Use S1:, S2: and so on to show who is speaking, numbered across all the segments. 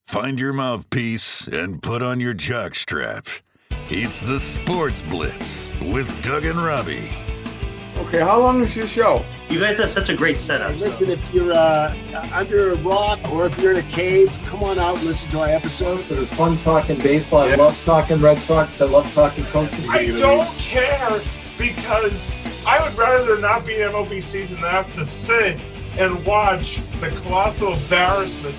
S1: Find your mouthpiece and put on your jock straps. It's the Sports Blitz with Doug and Robbie.
S2: Okay, how long is your show?
S3: You guys have such a great setup.
S4: Listen, if you're under a rock or if you're in a cave, come on out and listen to our episode.
S5: It was fun talking baseball. I love talking Red Sox. I love talking coaching.
S6: I don't care because I would rather there not be an MLB season than have to sit and watch the colossal embarrassment.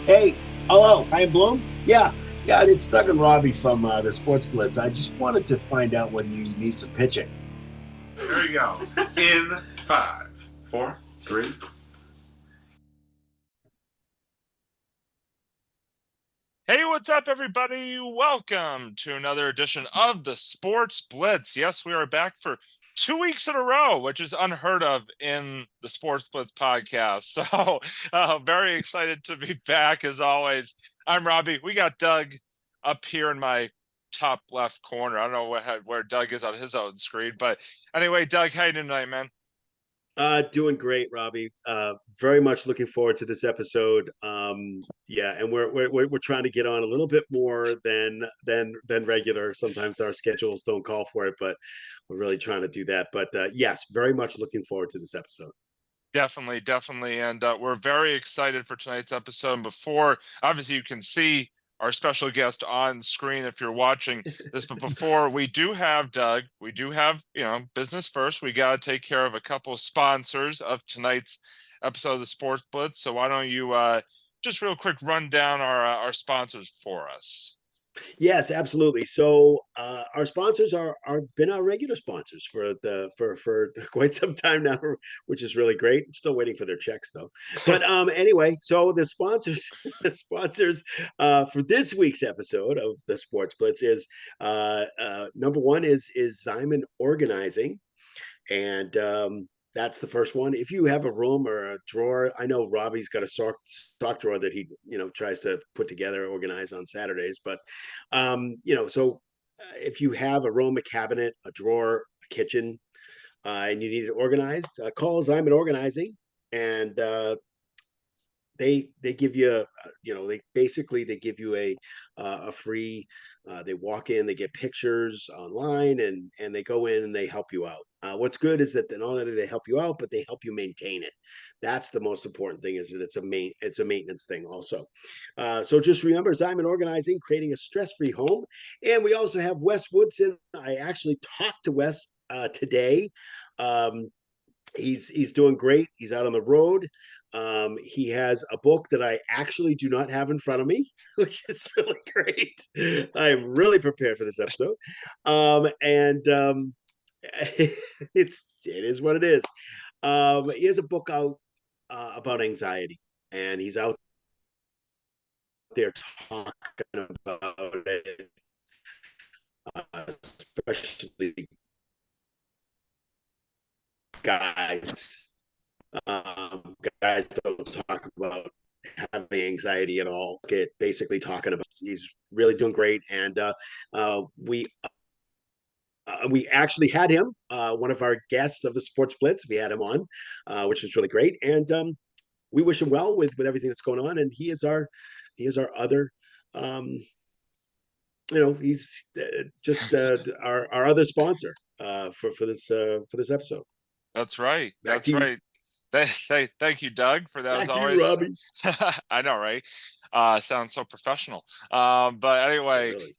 S4: Hey, hello, I am Bloom. Yeah, it's Doug and Robbie from the Sports Blitz. I just wanted to find out whether you need some pitching.
S6: There you go. In 5, 4, 3.
S7: Hey, what's up, everybody? Welcome to another edition of the Sports Blitz. Yes, we are back for 2 weeks in a row, which is unheard of in the Sports Blitz podcast. So very excited to be back as always. I'm Robbie. We got Doug up here in my top left corner. I don't know where Doug is on his own screen, but anyway, Doug, how you doing tonight, man?
S4: Doing great, Robbie. Very much looking forward to this episode. And we're trying to get on a little bit more than regular. Sometimes our schedules don't call for it, but we're really trying to do that. But yes, very much looking forward to this episode.
S7: Definitely. And we're very excited for tonight's episode. And before, obviously, you can see our special guest on screen if you're watching this. But before we do have Doug, we do have, business first. We got to take care of a couple of sponsors of tonight's episode of the Sports Blitz. So why don't you just real quick run down our sponsors for us?
S4: Yes, absolutely. So our sponsors are been our regular sponsors for quite some time now, which is really great. I'm still waiting for their checks though. But anyway, so the sponsors for this week's episode of the Sports Blitz is number one is Zyman Organizing, and that's the first one. If you have a room or a drawer, I know Robbie's got a stock drawer that he, tries to put together, organize on Saturdays. But, if you have a room, a cabinet, a drawer, a kitchen, and you need it organized, call Zyman Organizing, and they give you, they give you a free. They walk in, they get pictures online, and they go in and they help you out. What's good is that not only do they help you out, but they help you maintain it. That's the most important thing, is that it's a maintenance thing also. So just remember, Zyman Organizing, creating a stress-free home. And we also have Wes Woodson. I actually talked to Wes today. He's doing great. He's out on the road. He has a book that I actually do not have in front of me, which is really great. I am really prepared for this episode. It is what it is. He has a book out about anxiety, and he's out there talking about it, especially guys. Guys don't talk about having anxiety at all. Basically talking about, he's really doing great, and we actually had him, one of our guests of the Sports Blitz. We had him on, which was really great, and we wish him well with everything that's going on. And he is our other, he's just our other sponsor for this episode.
S7: That's right.
S4: Back
S7: That's right. Thank you, Doug, for that.
S4: Back
S7: as
S4: to
S7: always,
S4: you, Robbie.
S7: I know, right? Sounds so professional. But anyway, really.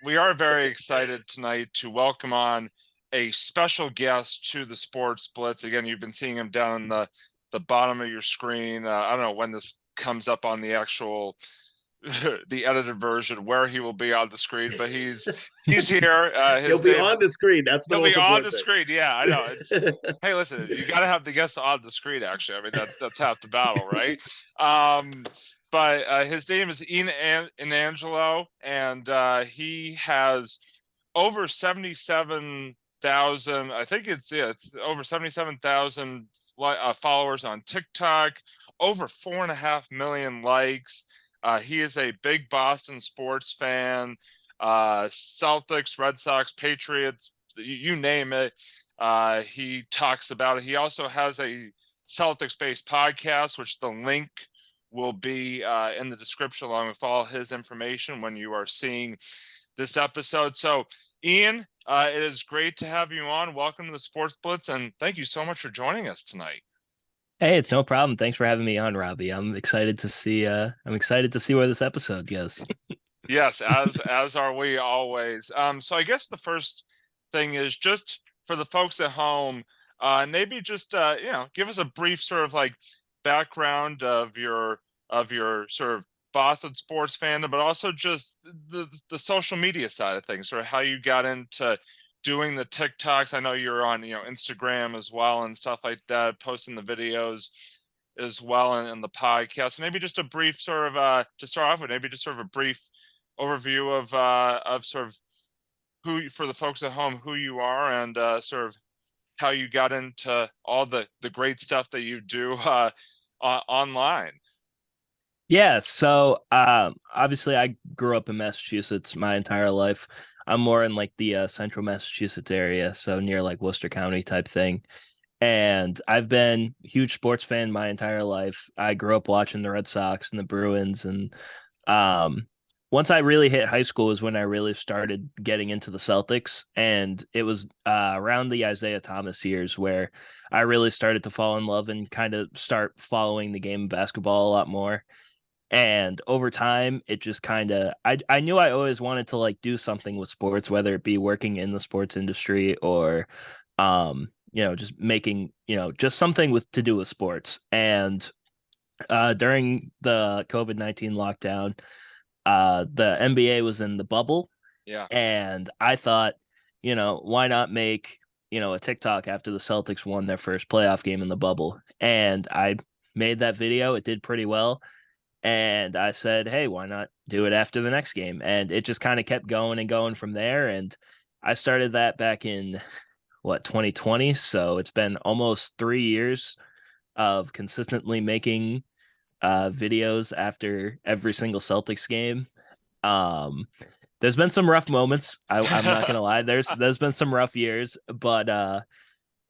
S7: We are very excited tonight to welcome on a special guest to the Sports Blitz. Again, you've been seeing him down in the bottom of your screen. I don't know when this comes up on the actual the edited version where he will be on the screen, but he's here.
S4: He'll be on the screen. He'll
S7: be on the screen. Yeah, I know. Hey, listen, you got to have the guests on the screen. Actually, I mean that's half the battle, right? But his name is Inangelo, and he has over 77,000. I think it's over 77,000 followers on TikTok. Over 4.5 million likes. He is a big Boston sports fan, Celtics, Red Sox, Patriots, you name it. He talks about it. He also has a Celtics-based podcast, which the link will be in the description along with all his information when you are seeing this episode. So, Ian, it is great to have you on. Welcome to the Sports Blitz, and thank you so much for joining us tonight.
S8: Hey, it's no problem. Thanks for having me on, Robbie. I'm excited to see where this episode goes.
S7: Yes, as are we always. So I guess the first thing is just for the folks at home, maybe just give us a brief sort of like background of your sort of Boston sports fandom, but also just the social media side of things, sort of how you got into doing the TikToks. I know you're on Instagram as well and stuff like that, posting the videos as well and the podcast. So maybe just a brief sort of to start off with, maybe just sort of a brief overview of sort of who, for the folks at home, who you are and sort of how you got into all the great stuff that you do online.
S8: Yeah, so obviously I grew up in Massachusetts my entire life. I'm more in like the central Massachusetts area, so near like Worcester County type thing. And I've been a huge sports fan my entire life. I grew up watching the Red Sox and the Bruins, and once I really hit high school is when I really started getting into the Celtics, and it was around the Isaiah Thomas years where I really started to fall in love and kind of start following the game of basketball a lot more. And over time, it just kind of I knew I always wanted to like do something with sports, whether it be working in the sports industry or just making, just something with to do with sports. And during the COVID-19 lockdown, the NBA was in the bubble.
S7: Yeah.
S8: And I thought, why not make, a TikTok after the Celtics won their first playoff game in the bubble? And I made that video. It did pretty well. And I said, hey, why not do it after the next game? And it just kind of kept going and going from there. And I started that back in 2020. So it's been almost 3 years of consistently making videos after every single Celtics game. There's been some rough moments. I'm not gonna lie. There's been some rough years, but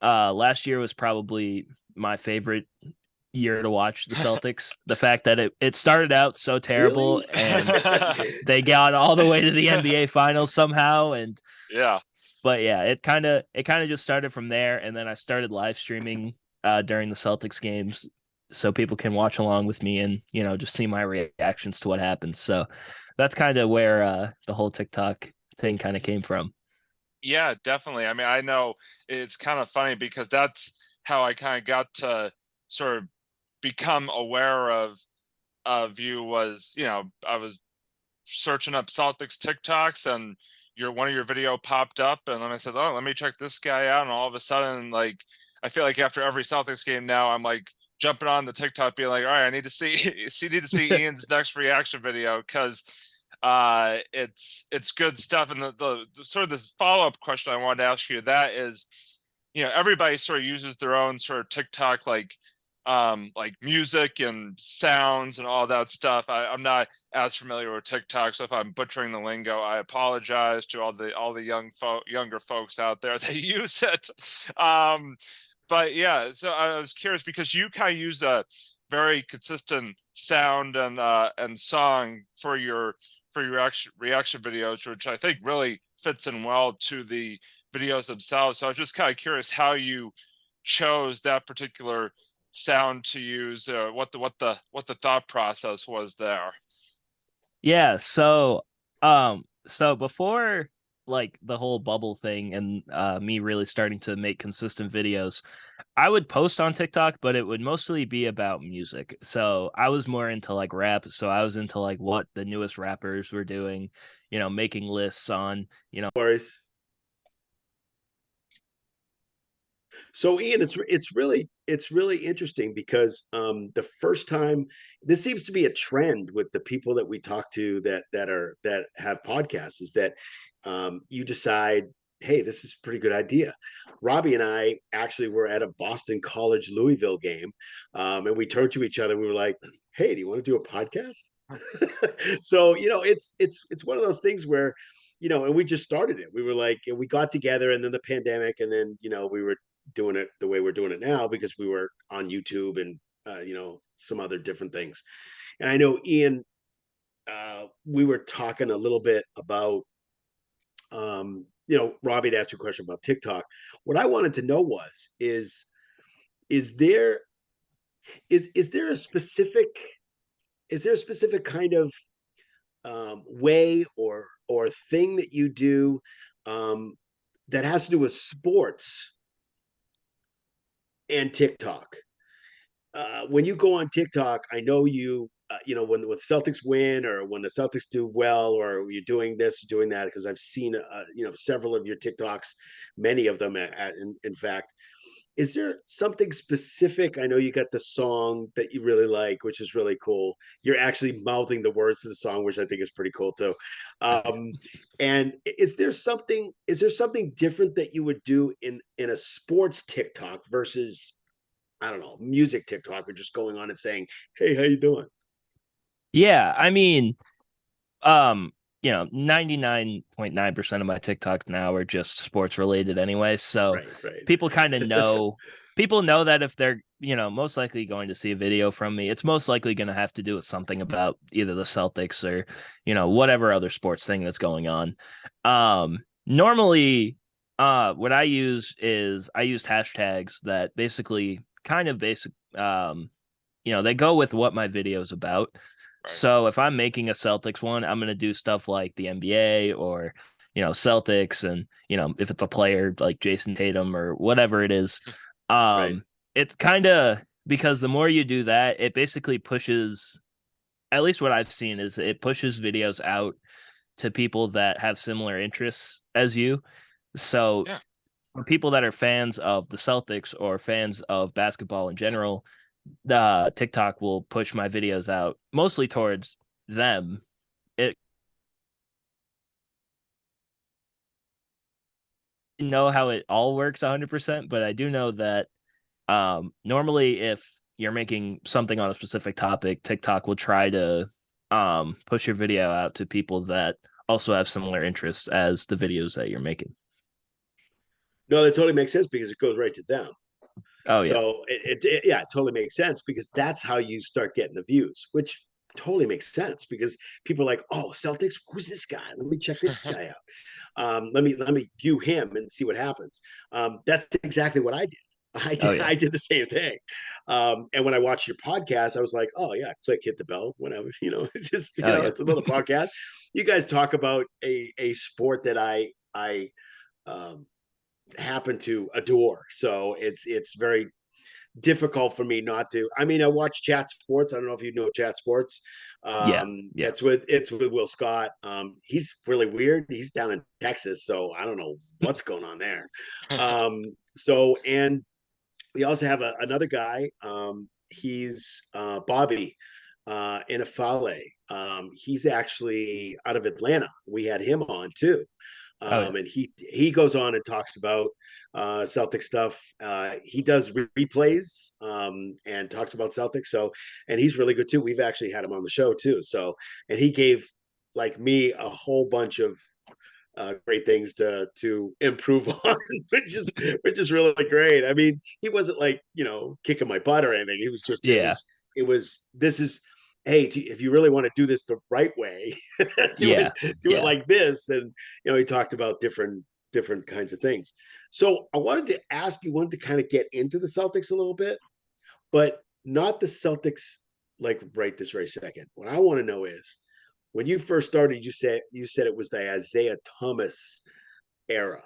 S8: last year was probably my favorite year to watch the Celtics. The fact that it started out so terrible
S4: Really?
S8: and they got all the way to the NBA finals somehow. And
S7: Yeah.
S8: but yeah, it kind of just started from there. And then I started live streaming during the Celtics games so people can watch along with me and, just see my reactions to what happens. So that's kind of where the whole TikTok thing kind of came from.
S7: Yeah, definitely. I mean, I know it's kind of funny because that's how I kind of got to sort of become aware of you was, I was searching up Celtics TikToks and one of your video popped up and then I said, oh, let me check this guy out. And all of a sudden, like, I feel like after every Celtics game now, I'm like jumping on the TikTok being like, all right, I need to see Ian's next reaction video because it's good stuff. And the sort of this follow-up question I wanted to ask you that is, everybody sort of uses their own sort of TikTok like music and sounds and all that stuff. I'm not as familiar with TikTok, so if I'm butchering the lingo, I apologize to all the younger folks out there that use it. But yeah, so I was curious because you kind of use a very consistent sound and song for your reaction videos, which I think really fits in well to the videos themselves. So I was just kind of curious how you chose that particular sound to use, what the thought process was there.
S8: Yeah, so before like the whole bubble thing and me really starting to make consistent videos, I would post on TikTok, but it would mostly be about music. So I was more into like rap, so I was into like what the newest rappers were doing, making lists on,
S4: Worries. So Ian, it's really interesting because the first time this seems to be a trend with the people that we talk to that have podcasts is that you decide, hey, this is a pretty good idea. Robbie and I actually were at a Boston College Louisville game, and we turned to each other. We were like, hey, do you want to do a podcast? So it's one of those things where and we just started it. We were like, we got together, and then the pandemic, and then we were doing it the way we're doing it now because we were on YouTube and some other different things. And I know Ian, we were talking a little bit about, Robbie had asked you a question about TikTok. What I wanted to know is there is there a specific kind of way or thing that you do that has to do with sports and TikTok? When you go on TikTok, I know when Celtics win or when the Celtics do well, or you're doing this, doing that, because I've seen, several of your TikToks, many of them, in fact. Is there something specific? I know you got the song that you really like, which is really cool. You're actually mouthing the words to the song, which I think is pretty cool too. And is there something different that you would do in a sports TikTok versus, I don't know, music TikTok, or just going on and saying, "Hey, how you doing?"
S8: Yeah, I mean, 99.9% of my TikToks now are just sports related anyway. So
S4: Right.
S8: people kind of know, people know that if they're, most likely going to see a video from me, it's most likely going to have to do with something about either the Celtics or, whatever other sports thing that's going on. Normally, what I use is I used hashtags that basically they go with what my video is about. So if I'm making a Celtics one, I'm going to do stuff like the NBA or, Celtics. And, if it's a player like Jason Tatum or whatever it is, it's kind of, because the more you do that, it basically pushes, at least what I've seen is it pushes videos out to people that have similar interests as you. So for people that are fans of the Celtics or fans of basketball in general, TikTok will push my videos out mostly towards them. It know how it all works 100%, but I do know that normally if you're making something on a specific topic, TikTok will try to push your video out to people that also have similar interests as the videos that you're making.
S4: No, that totally makes sense because it goes right to them.
S8: Oh, yeah.
S4: So it totally makes sense, because that's how you start getting the views, which totally makes sense, because people are like, "Oh, Celtics, who's this guy? Let me check this guy out. Let me view him and see what happens." That's exactly what I did. I did the same thing. And when I watched your podcast, I was like, "Oh yeah, click, hit the bell." Whenever, it's just it's a little podcast. You guys talk about a sport that I happen to adore, so it's very difficult for me not to. I mean, I watch Chat Sports. I don't know if you know Chat Sports.
S8: Yeah.
S4: It's with Will Scott. He's really weird. He's down in Texas, so I don't know what's going on there. And we also have another guy. He's Bobby Inafale. He's actually out of Atlanta. We had him on too. And he goes on and talks about Celtic stuff. He does replays and talks about Celtics. So, and he's really good too. We've actually had him on the show too. So, and he gave like me a whole bunch of great things to improve on, which is really great. I mean, he wasn't like kicking my butt or anything. He was just this is, hey, if you really want to do this the right way, do it like this. And he talked about different kinds of things. So I wanted to kind of get into the Celtics a little bit, but not the Celtics like right this very second. What I want to know is, when you first started, you said it was the Isaiah Thomas era.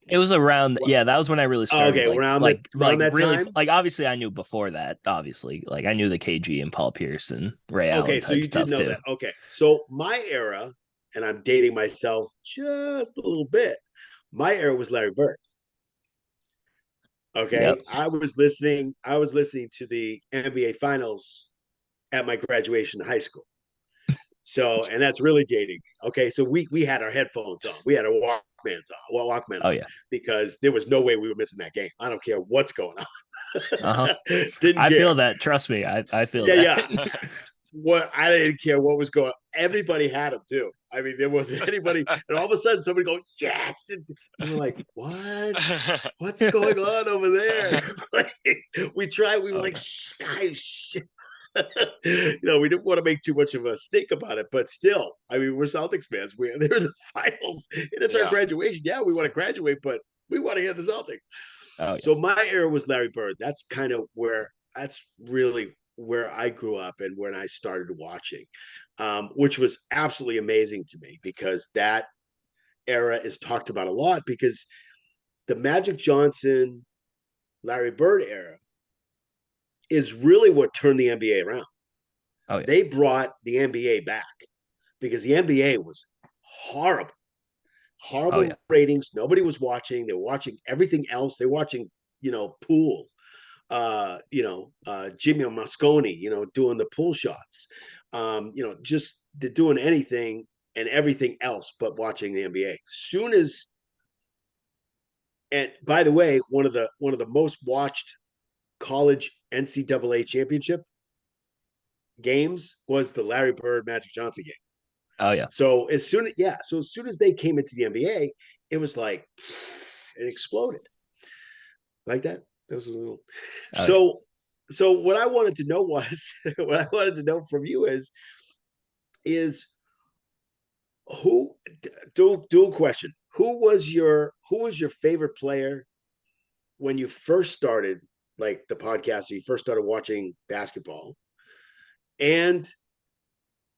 S8: It was around, that was when I really started.
S4: Okay, around that
S8: really,
S4: time?
S8: like, obviously I knew before that, obviously. Like, I knew the KG and Paul Pierce and Ray Allen.
S4: Okay, so you did know that. Okay, so my era, and I'm dating myself just a little bit, my era was Larry Bird. Okay, yep. I was listening to the NBA Finals at my graduation of high school. So, and that's really dating me. Okay, so we had our headphones on, we had our Walkman on, because there was no way we were missing that game. I don't care what's going on.
S8: I feel that. Trust me, I feel that.
S4: Yeah. what I didn't care what was going on. Everybody had them too. I mean, there wasn't anybody, and all of a sudden somebody go, yes. And we're like, what? What's going on over there? It's like, we were like, shit. We didn't want to make too much of a stink about it, but still, I mean, we're Celtics fans. They're in the finals, and it's our graduation. Yeah, we want to graduate, but we want to hear the Celtics. So my era was Larry Bird. That's really where I grew up and when I started watching, which was absolutely amazing to me because that era is talked about a lot because the Magic Johnson, Larry Bird era is really what turned the NBA around. They brought the NBA back because the NBA was horrible ratings. Nobody was watching. They were watching everything else. They were watching, pool, Jimmy Mosconi, doing the pool shots, just doing anything and everything else but watching the NBA. And by the way, one of the most watched college NCAA championship games was the Larry Bird Magic Johnson game.
S8: Oh yeah.
S4: So as soon as they came into the NBA, it was like it exploded like that. That was a little. So what I wanted to know from you is who dual question. Who was your favorite player when you first started like the podcast? You first started watching basketball, and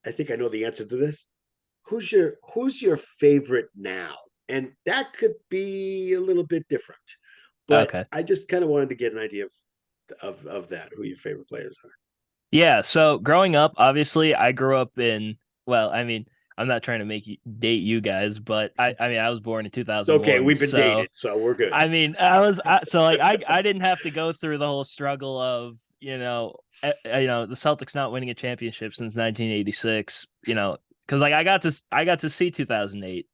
S4: I think I know the answer to this. Who's your favorite now? And that could be a little bit different. But I just kind of wanted to get an idea of that, who your favorite players are.
S8: Yeah, so growing up, obviously I grew up in, well, I mean, I'm not trying to date you guys, but I was born in 2001.
S4: Okay, we've been dated, so we're good.
S8: I mean, I didn't have to go through the whole struggle of, the Celtics not winning a championship since 1986, because like I got to see 2008.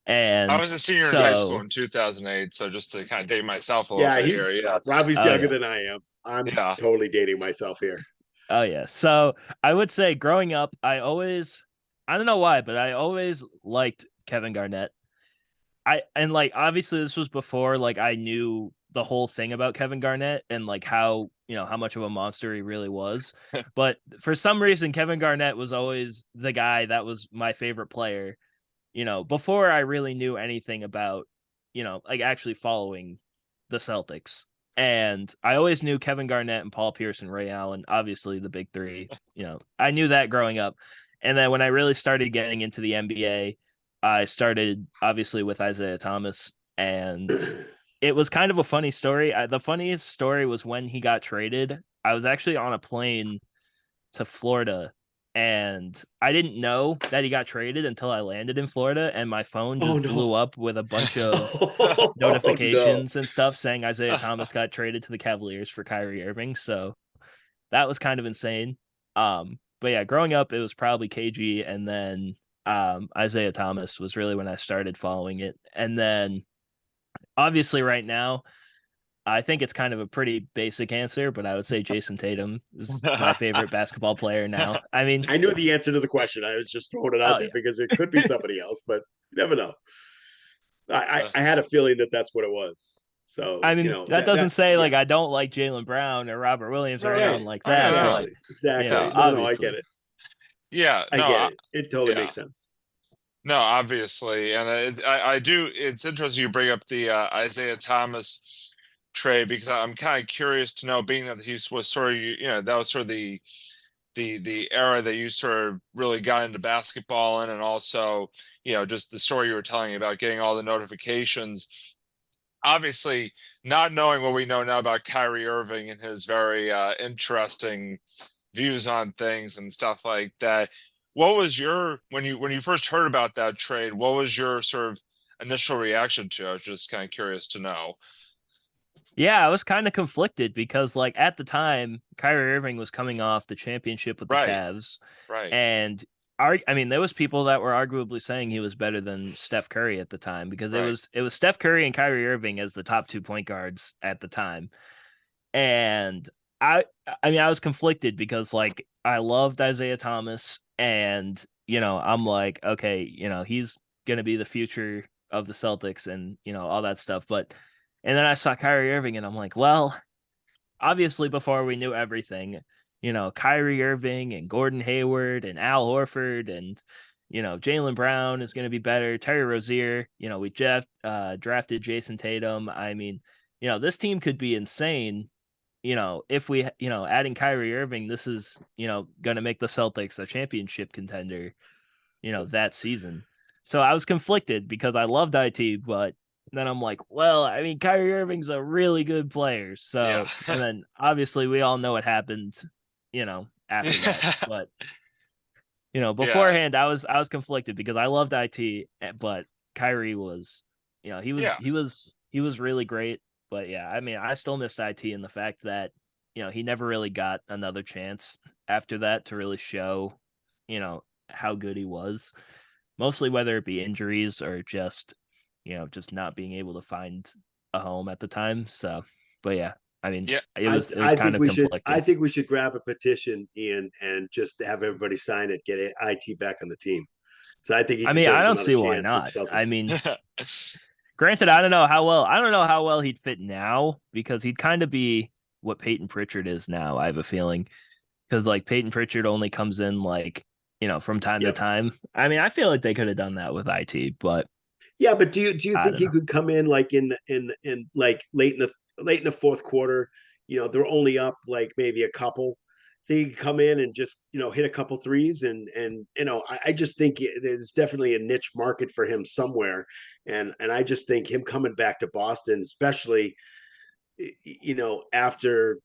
S8: And
S7: I was a senior in high school in 2008, so just to kind of date myself a little bit here. Yeah,
S4: Robbie's younger than I am. I'm totally dating myself here.
S8: Oh yeah. So I would say growing up, I don't know why, but I always liked Kevin Garnett. Obviously this was before like I knew the whole thing about Kevin Garnett and like how much of a monster he really was. But for some reason, Kevin Garnett was always the guy that was my favorite player. Before I really knew anything about, like actually following the Celtics. And I always knew Kevin Garnett and Paul Pierce and Ray Allen, obviously the big three, I knew that growing up. And then when I really started getting into the NBA, I started obviously with Isaiah Thomas, and it was kind of a funny story. The funniest story was when he got traded. I was actually on a plane to Florida, and I didn't know that he got traded until I landed in Florida, and my phone just blew up with a bunch of notifications and stuff saying Isaiah Thomas got traded to the Cavaliers for Kyrie Irving. So that was kind of insane. But yeah, growing up, it was probably KG, and then Isaiah Thomas was really when I started following it. And then obviously right now, I think it's kind of a pretty basic answer, but I would say Jason Tatum is my favorite basketball player now. I mean,
S4: I knew the answer to the question. I was just throwing it out there because it could be somebody else, but you never know. I had a feeling that that's what it was. So
S8: I mean, that doesn't say like I don't like Jaylen Brown or Robert Williams or anyone like that.
S4: Exactly.
S8: No,
S4: I get it.
S7: Yeah,
S4: I get it. It totally makes sense.
S7: No, obviously, and I do. It's interesting you bring up the Isaiah Thomas trade because I'm kind of curious to know, being that he was sort of that was sort of the era that you sort of really got into basketball in, and also just the story you were telling about getting all the notifications. Obviously, not knowing what we know now about Kyrie Irving and his very interesting views on things and stuff like that. What was your when you first heard about that trade? What was your sort of initial reaction to it? I was just kind of curious to know.
S8: Yeah, I was kind of conflicted because, like, at the time, Kyrie Irving was coming off the championship with the Cavs.
S7: Right.
S8: And, I mean, there was people that were arguably saying he was better than Steph Curry at the time because it was Steph Curry and Kyrie Irving as the top 2 point guards at the time. And I I mean, I was conflicted because like I loved Isaiah Thomas, and I'm like, okay, he's gonna be the future of the Celtics, and all that stuff. But and then I saw Kyrie Irving, and I'm like, well, obviously before we knew everything, Kyrie Irving and Gordon Hayward and Al Horford and Jalen Brown is going to be better. Terry Rozier, we drafted Jason Tatum. I mean, this team could be insane. If we, adding Kyrie Irving, this is, going to make the Celtics a championship contender, that season. So I was conflicted because I loved IT, but then I'm like, well, I mean, Kyrie Irving's a really good player. So, and then obviously we all know what happened, after that. But, beforehand I was conflicted because I loved IT, but Kyrie was, he was really great. But yeah, I mean, I still missed IT in the fact that, he never really got another chance after that to really show, how good he was. Mostly whether it be injuries or just just not being able to find a home at the time. So, but yeah, I mean, it was kind of conflicting.
S4: I think we should grab a petition, Ian, and just have everybody sign it, get IT back on the team. So I think he deserves
S8: I don't
S4: another
S8: see why
S4: chance
S8: not.
S4: with
S8: I
S4: Celtics.
S8: mean, granted, I don't know how well he'd fit now because he'd kind of be what Peyton Pritchard is now. I have a feeling because like Peyton Pritchard only comes in like from time to time. I mean, I feel like they could have done that with IT, but
S4: yeah. But do you think he
S8: know.
S4: could come in like in like late in the fourth quarter? They're only up like maybe a couple. They could come in and just hit a couple threes, and I just think there's definitely a niche market for him somewhere, and I just think him coming back to Boston, especially after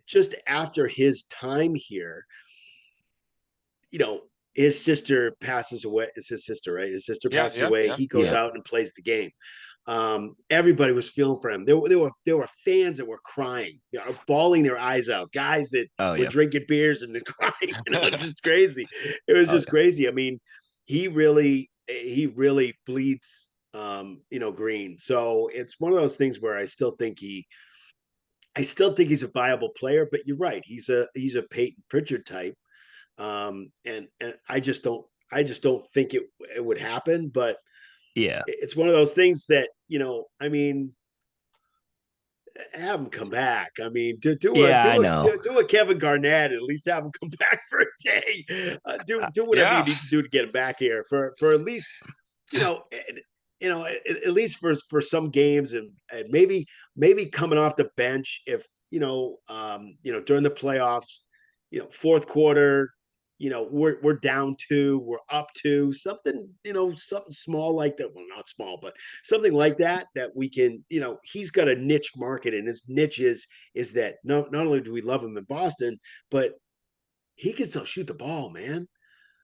S4: just after his time here, his sister passes away. It's his sister, right? His sister passes away. He goes out and plays the game. Everybody was feeling for him. There were fans that were crying, bawling their eyes out. Guys that were drinking beers and crying. It's just crazy. It was just crazy. I mean, he really bleeds, green. So it's one of those things where I still think he's a viable player. But you're right. He's a Peyton Pritchard type. And I just don't think it would happen. But
S8: yeah,
S4: it's one of those things that I mean, have him come back. I mean, do a Kevin Garnett, at least have him come back for a day. Do whatever you need to do to get him back here for at least at least for some games, and maybe coming off the bench if during the playoffs, fourth quarter. We're down 2, we're up 2, something small like that. Well, not small, but something like that we can, he's got a niche market, and his niche is that not only do we love him in Boston, but he can still shoot the ball, man.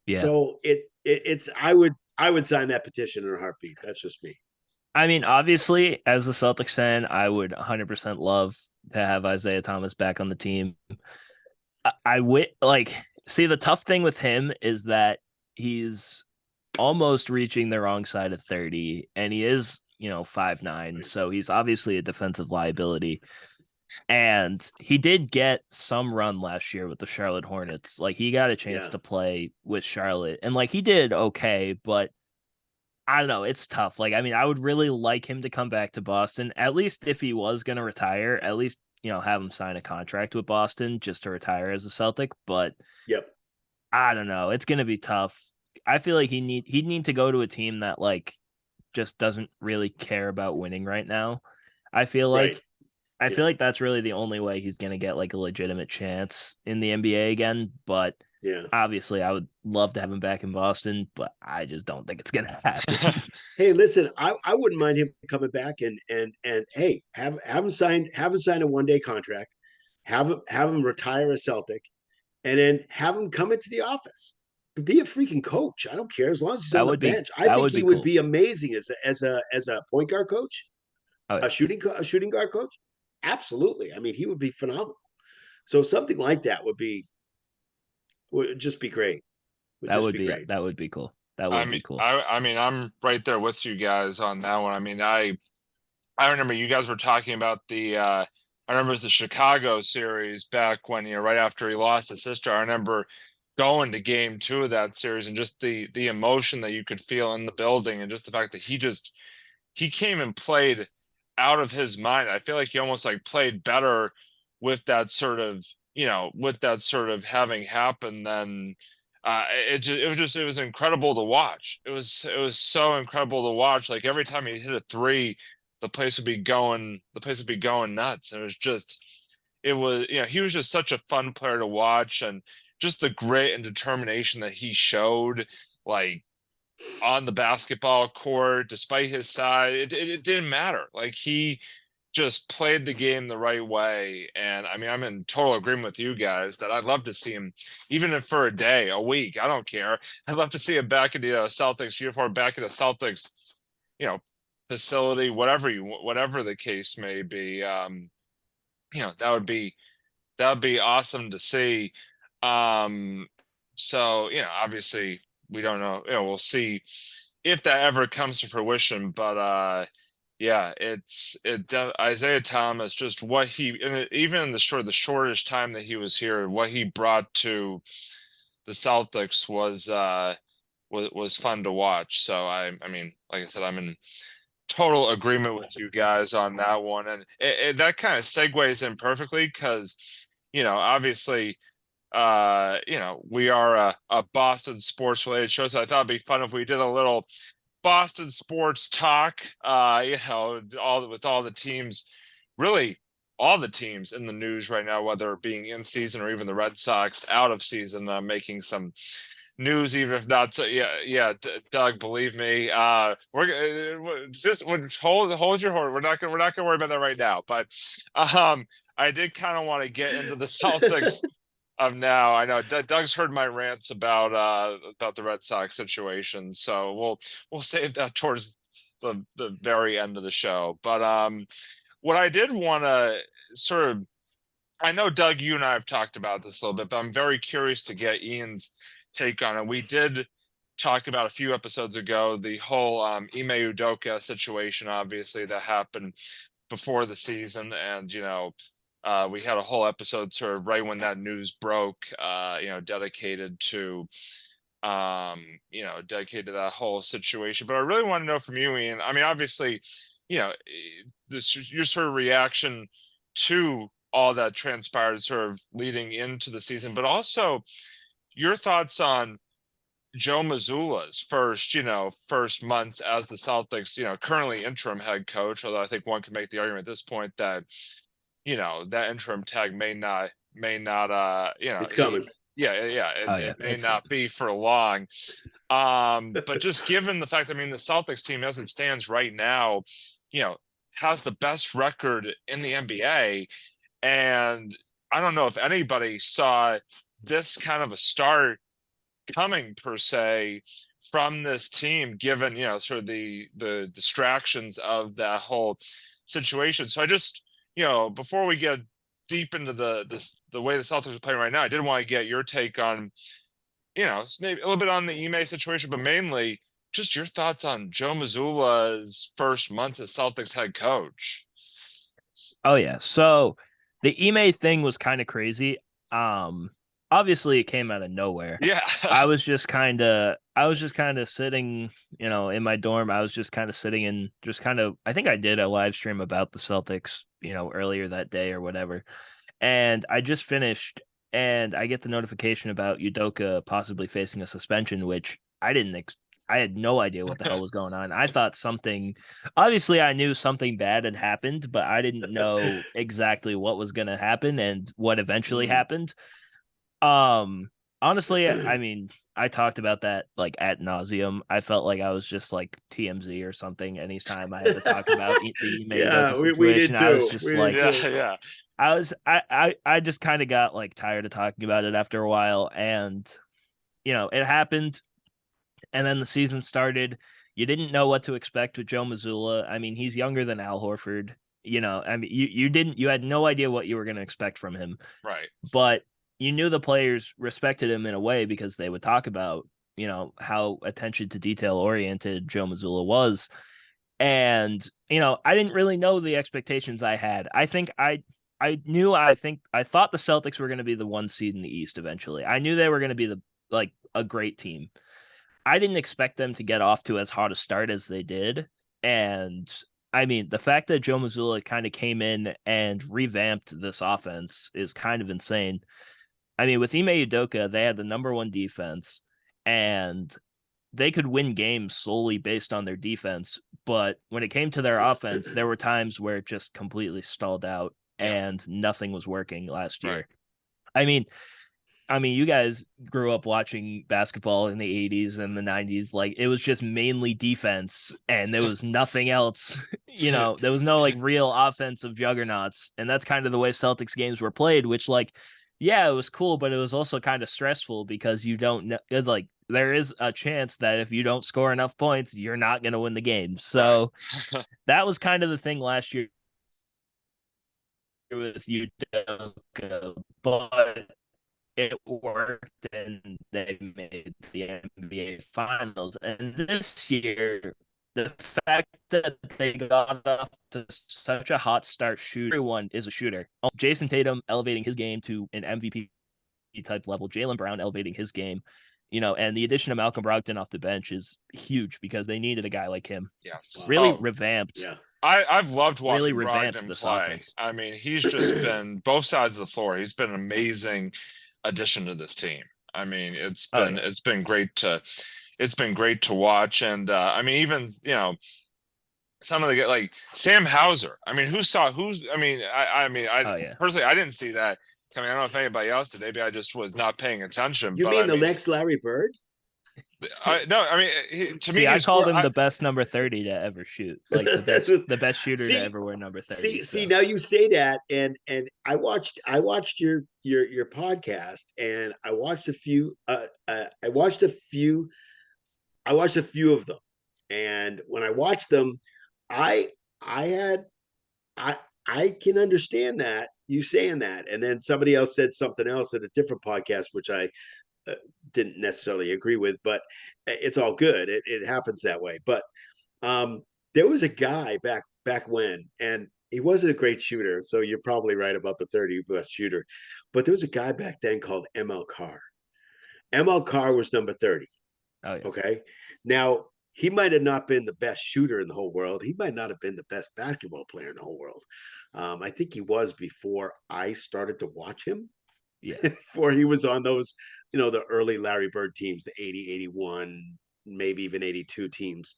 S8: Yeah.
S4: So it's I would sign that petition in a heartbeat. That's just me.
S8: I mean, obviously, as a Celtics fan, I would 100% love to have Isaiah Thomas back on the team. I would see, the tough thing with him is that he's almost reaching the wrong side of 30, and he is, 5'9", so he's obviously a defensive liability. And he did get some run last year with the Charlotte Hornets. Like, he got a chance to play with Charlotte, and he did okay, but I don't know, it's tough. Like, I mean, I would really like him to come back to Boston, at least if he was going to retire, at least have him sign a contract with Boston just to retire as a Celtic. But I don't know. It's going to be tough. I feel like he'd need to go to a team that just doesn't really care about winning right now. I feel like that's really the only way he's going to get a legitimate chance in the NBA again. But obviously I would love to have him back in Boston, but I just don't think it's going to happen.
S4: Hey, listen, I wouldn't mind him coming back and hey, have him sign a 1-day contract, have him retire a Celtic, and then have him come into the office. Be a freaking coach. I don't care, as long as he's on the bench. I think he would be amazing as a point guard coach, a shooting guard coach. Absolutely. I mean, he would be phenomenal. So something like that would just be great.
S8: That would be cool. That would be cool.
S7: I mean, I'm right there with you guys on that one. I mean, I remember you guys were talking about the I remember it was the Chicago series back when, right after he lost his sister. I remember going to game 2 of that series and just the emotion that you could feel in the building, and just the fact that he came and played out of his mind. I feel like he almost like played better with that sort of, having happened than it was incredible to watch. It was so incredible to watch. Like every time he hit a 3, the place would be going nuts. And he was just such a fun player to watch, and just the grit and determination that he showed, like on the basketball court, despite his size, it didn't matter. Like he just played the game the right way. And I mean, I'm in total agreement with you guys that I'd love to see him, even if for a day, a week, I don't care. I'd love to see him back in the Celtics uniform, back in the Celtics, facility, whatever the case may be. That would be awesome to see. So, obviously we don't know, we'll see if that ever comes to fruition, but Isaiah Thomas, just what even in the shortest time that he was here, what he brought to the Celtics was fun to watch. So I mean, like I said, I'm in total agreement with you guys on that one, and that kind of segues in perfectly because, obviously, we are a Boston sports related show, so I thought it'd be fun if we did a little Boston sports talk. With all the teams, really all the teams in the news right now, whether it being in season or even the Red Sox out of season, making some news, even if not. So Doug, believe me, we're just hold your horse. We're not gonna worry about that right now. But I did kind of want to get into the Celtics of now. I know Doug's heard my rants about the Red Sox situation, so we'll save that towards the very end of the show. But what I did want to sort of, I know Doug, you and I have talked about this a little bit, but I'm very curious to get Ian's take on it. We did talk about a few episodes ago the whole Ime Udoka situation, obviously, that happened before the season, and we had a whole episode sort of right when that news broke, dedicated to that whole situation. But I really want to know from you, Ian. I mean, obviously, your sort of reaction to all that transpired sort of leading into the season, but also your thoughts on Joe Mazzulla's first months as the Celtics, currently interim head coach, although I think one could make the argument at this point that, that interim tag may not,
S4: it's coming.
S7: It may not be for long. But just given the fact, I mean, the Celtics team as it stands right now, has the best record in the NBA. And I don't know if anybody saw this kind of a start coming per se from this team, given sort of the distractions of that whole situation. So I just before we get deep into the way the Celtics are playing right now, I did want to get your take on maybe a little bit on the Ime situation, but mainly just your thoughts on Joe Mazzulla's first month as Celtics head coach.
S8: Oh yeah, so the Ime thing was kind of crazy. Obviously it came out of nowhere.
S7: Yeah.
S8: I was just kind of sitting, in my dorm. I was just kind of sitting and just I think I did a live stream about the Celtics, earlier that day or whatever. And I just finished and I get the notification about Udoka possibly facing a suspension, which I had no idea what the hell was going on. I thought obviously I knew something bad had happened, but I didn't know exactly what was going to happen and what eventually happened. Honestly, I mean, I talked about that like ad nauseum. I felt like I was just like TMZ or something anytime I had to talk about the situation.
S4: We did too.
S8: I was just
S7: Yeah.
S8: I just kind of got like tired of talking about it after a while, and it happened, and then the season started. You didn't know what to expect with Joe Mazzulla. I mean, he's younger than Al Horford. I mean, you had no idea what you were going to expect from him,
S7: right?
S8: But you knew the players respected him in a way because they would talk about, how attention to detail oriented Joe Mazzulla was. And, I didn't really know the expectations I had. I think I I thought the Celtics were going to be the 1 seed in the East eventually. I knew they were going to be a great team. I didn't expect them to get off to as hot a start as they did. And I mean, the fact that Joe Mazzulla kind of came in and revamped this offense is kind of insane. I mean, with Ime Udoka, they had the number 1 defense, and they could win games solely based on their defense. But when it came to their offense, there were times where it just completely stalled out and nothing was working last year.
S7: Right.
S8: I mean, you guys grew up watching basketball in the 80s and the 90s. Like, it was just mainly defense and there was nothing else. There was no like real offensive juggernauts. And that's kind of the way Celtics games were played, which it was cool, but it was also kind of stressful because you don't know. It's like there is a chance that if you don't score enough points, you're not going to win the game. So that was kind of the thing last year with Udoka, but it worked and they made the NBA Finals. And this year, the fact that they got off to such a hot start shooter, everyone is a shooter. Jason Tatum elevating his game to an MVP type level, Jaylen Brown elevating his game, and the addition of Malcolm Brogdon off the bench is huge because they needed a guy like him.
S7: Yes.
S8: Really revamped.
S4: Yeah.
S7: I've loved watching
S8: Really revamped
S7: Brogdon
S8: this
S7: play.
S8: offense.
S7: I mean, he's just been both sides of the floor. He's been an amazing addition to this team. I mean, it's been great to watch. And I mean, even some of the like Sam Hauser. I mean, personally, I didn't see that coming. I don't know if anybody else did. Maybe I just was not paying attention.
S4: You mean the next Larry Bird?
S7: To me,
S8: I called him the best number 30 to ever shoot, like the best shooter to ever wear number 30.
S4: See, now you say that, and I watched your podcast, and I watched a few of them, and when I watched them, I can understand that you saying that, and then somebody else said something else at a different podcast, which I didn't necessarily agree with, but it's all good. It happens that way. But there was a guy back when, and he wasn't a great shooter, so you're probably right about the 30 best shooter. But there was a guy back then called ML Carr. ML Carr was number 30.
S8: Oh, yeah.
S4: Okay. Now, he might have not been the best shooter in the whole world. He might not have been the best basketball player in the whole world. I think he was before I started to watch him.
S8: Yeah.
S4: Before he was on those, the early Larry Bird teams, the 80, 81, maybe even 82 teams.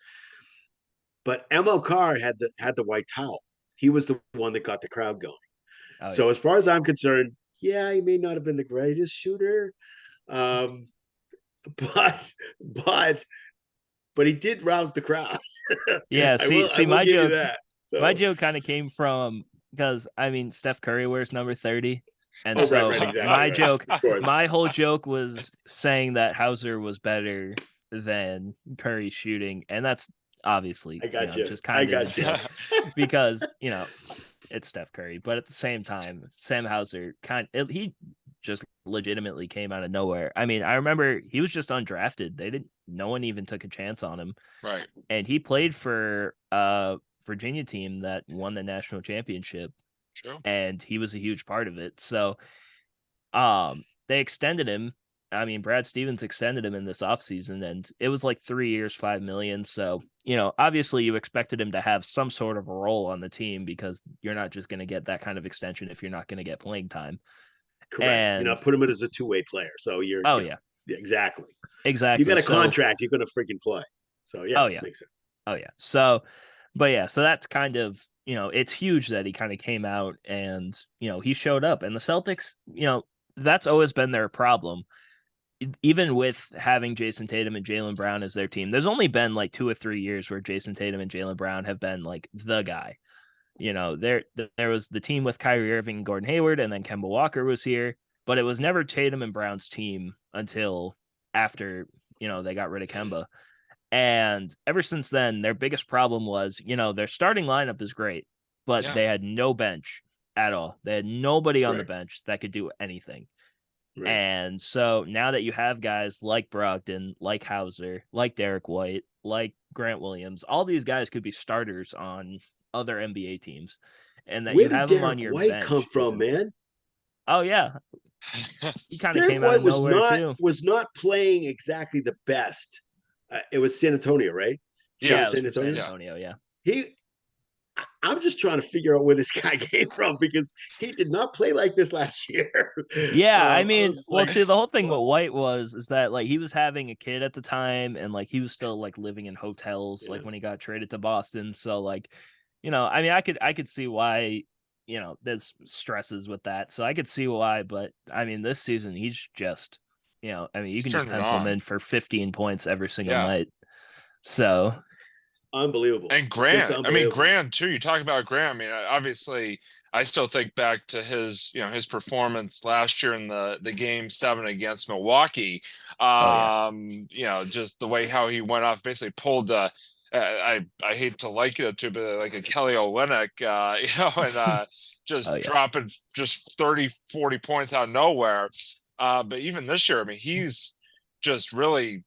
S4: But ML Carr had the white towel. He was the one that got the crowd going. So as far as I'm concerned, yeah, he may not have been the greatest shooter. But he did rouse the crowd.
S8: Yeah, my joke kind of came from because Steph Curry wears number 30. And exactly, my whole joke was saying that Hauser was better than Curry shooting, and that's obviously just kind of because it's Steph Curry, but at the same time, Sam Hauser he just legitimately came out of nowhere. I mean, I remember he was just undrafted. No one even took a chance on him,
S7: right?
S8: And he played for a Virginia team that won the national championship.
S7: True.
S8: And he was a huge part of it. So they extended him. I mean, Brad Stevens extended him in this offseason, and it was like 3 years, $5 million. So, obviously you expected him to have some sort of a role on the team because you're not just going to get that kind of extension if you're not going to get playing time.
S4: Correct.
S8: And,
S4: you're not put him in as a two-way player. So you're exactly.
S8: Exactly.
S4: You got a contract, you're going to freaking play. So makes sense.
S8: Oh yeah. So that's kind of, it's huge that he kind of came out and, he showed up. And the Celtics, that's always been their problem. Even with having Jason Tatum and Jaylen Brown as their team, there's only been like 2 or 3 years where Jason Tatum and Jaylen Brown have been like the guy. There was the team with Kyrie Irving and Gordon Hayward, and then Kemba Walker was here, but it was never Tatum and Brown's team until after, they got rid of Kemba. And ever since then, their biggest problem was, their starting lineup is great, but they had no bench at all. They had nobody on the bench that could do anything. Right. And so now that you have guys like Brogdon, like Hauser, like Derek White, like Grant Williams, all these guys could be starters on other NBA teams. and that
S4: Where
S8: you
S4: did
S8: have him on
S4: Derek
S8: your
S4: White come
S8: bench.
S4: from, man?
S8: Oh yeah, he kind of
S4: Derek
S8: came out
S4: White
S8: of nowhere too.
S4: was not playing exactly the best. It was San Antonio, right?
S8: Yeah,
S7: Yeah,
S8: it was
S4: San
S8: from San
S4: Antonio.
S7: yeah.
S8: Antonio. Yeah.
S4: He I'm just trying to figure out where this guy came from because he did not play like this last year.
S8: Yeah, I
S4: I
S8: mean,
S4: was
S8: well,
S4: like,
S8: see, the whole thing with
S4: well,
S8: White is that like he was having a kid at the time, and like he was still like living in hotels,
S4: yeah.
S8: like when he got traded to Boston. So like, I mean, I could see why, there's stresses with that. So I could see why, but I mean, this season he's just, I mean, you
S7: He's
S8: can just
S7: turned it
S8: pencil him
S7: on.
S8: in for 15 points every single
S7: Yeah.
S8: night. So
S4: Unbelievable.
S7: And
S4: Just
S7: Grant, I mean,
S4: unbelievable.
S7: Grant too. You talk about Grant. I mean, obviously, I still think back to his performance last year in the game 7 against Milwaukee.
S8: oh yeah,
S7: Just the way how he went off, basically pulled I hate to liken it to, but like a Kelly Olynyk, and
S8: oh
S7: just
S8: yeah,
S7: dropping just 30, 40 points out of nowhere. But even this year, I mean, he's just really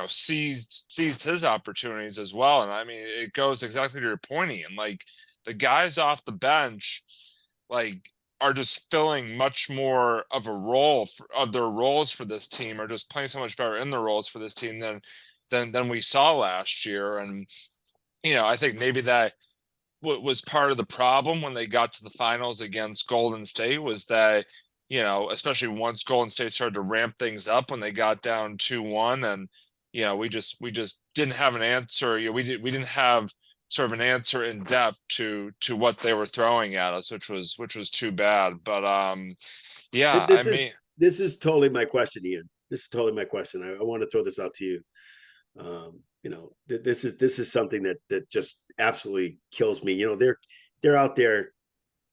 S7: seized his opportunities as well. And I mean, it goes exactly to your point, Ian. Like the guys off the bench, like are just filling much more of a role of their roles for this team, are just playing so much better in their roles for this team than we saw last year. And I think maybe that was part of the problem when they got to the finals against Golden State was that especially once Golden State started to ramp things up when they got down 2-1, and we just didn't have an answer. We didn't have sort of an answer in depth to what they were throwing at us, which was too bad. But yeah, I mean,
S4: This is totally my question, Ian. This is totally my question. I want to throw this out to you. This is something that just absolutely kills me. They're out there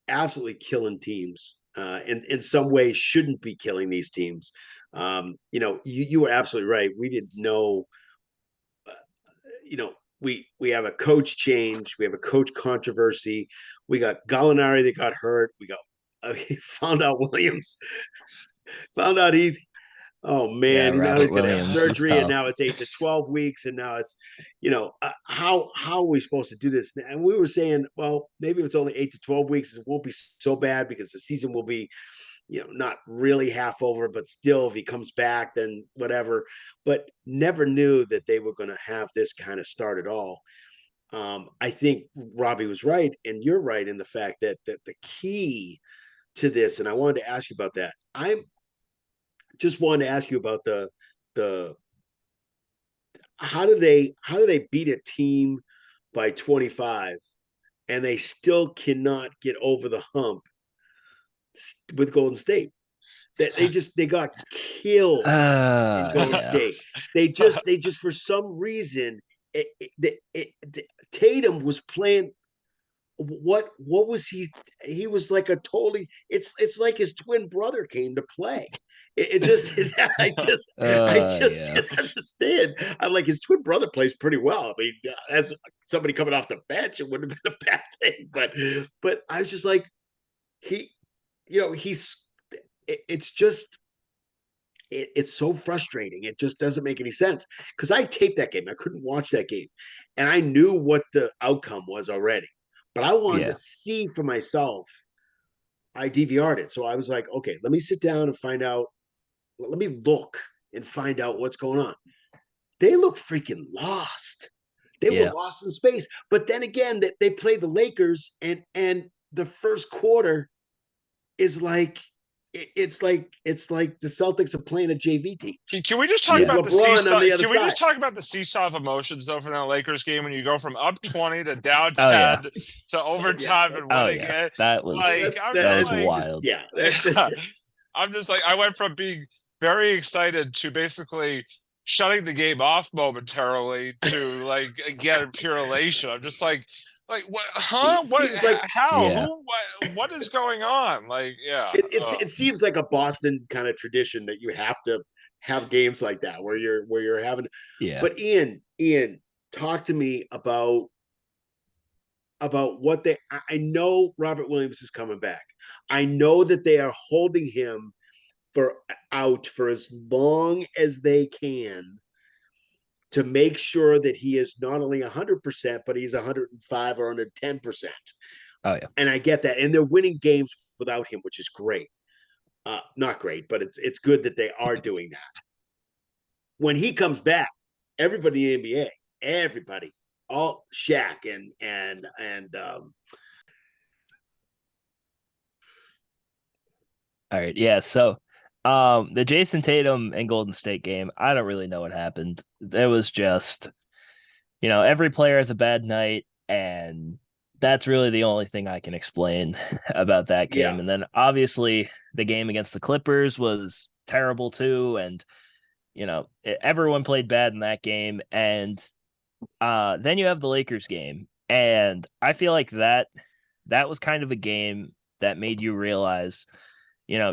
S4: absolutely killing teams, and in some ways shouldn't be killing these teams. You were absolutely right. We didn't know. Uh, we have a coach change. We have a coach controversy. We got Gallinari that got hurt. We found out Williams. Found out he Oh
S8: yeah.
S4: man, now
S8: Robert
S4: he's going to have
S8: Williams was
S4: surgery, and
S8: tough.
S4: now it's 8 to 12 weeks, and now it's, how are we supposed to do this? And we were saying, well, maybe if it's only 8 to 12 weeks, it won't be so bad because the season will be, not really half over, but still, if he comes back, then whatever. But never knew that they were going to have this kind of start at all. I think Robbie was right, and you're right in the fact that the key to this, and I wanted to ask you about that. I'm just wanted to ask you about the how do they beat a team by 25 and they still cannot get over the hump with Golden State? That they got killed in Golden
S8: Yeah.
S4: State. They just for some reason Tatum was playing. What was he was like a totally, it's like his twin brother came to play. It just I just
S8: Yeah.
S4: didn't understand. I'm like, his twin brother plays pretty well. I mean, as somebody coming off the bench, it wouldn't have been a bad thing, but I was just like, he he's it's just it's so frustrating. It just doesn't make any sense because I taped that game. I couldn't watch that game, and I knew what the outcome was already, but I wanted to
S8: Yeah.
S4: see for myself. I DVR'd it, so I was like, okay, let me sit down and find out. Let me look and find out what's going on. They look freaking lost. They were
S8: Yeah.
S4: lost in space. But then again, that they play the Lakers, and the first quarter is like it's like the Celtics are playing a JV team.
S7: Can we just talk
S8: Yeah.
S7: about the
S4: LeBron on
S7: seesaw?
S4: the other
S7: Can we
S4: side.
S7: just talk about the seesaw of emotions though for that Lakers game when you go from up 20 to down 10
S8: Oh yeah.
S7: to overtime and
S8: Oh
S7: winning
S8: yeah.
S7: it?
S8: That was
S7: Like I'm
S8: that
S7: just
S8: was
S7: like,
S8: wild.
S7: I'm just like I went from being very excited to basically shutting the game off momentarily to like again pure elation. I'm just like what? Huh?
S4: It
S7: What?
S4: seems like
S7: How?
S8: Yeah.
S7: Who? What is going on? Like, yeah.
S4: it seems like a Boston kind of tradition that you have to have games like that where you're having.
S8: Yeah.
S4: But Ian, talk to me about what they. I know Robert Williams is coming back. I know that they are holding him out for as long as they can to make sure that he is not only 100%, but he's 105 or 110%.
S8: Oh yeah.
S4: And I get that. And they're winning games without him, which is great. Not great, but it's good that they are doing that. When he comes back, everybody in the NBA, everybody, all Shaq and
S8: All right. Yeah. So the Jason Tatum and Golden State game, I don't really know what happened. There was just, every player has a bad night, and that's really the only thing I can explain about that game.
S4: Yeah.
S8: And then obviously the game against the Clippers was terrible too. And, everyone played bad in that game. And then you have the Lakers game. And I feel like that was kind of a game that made you realize,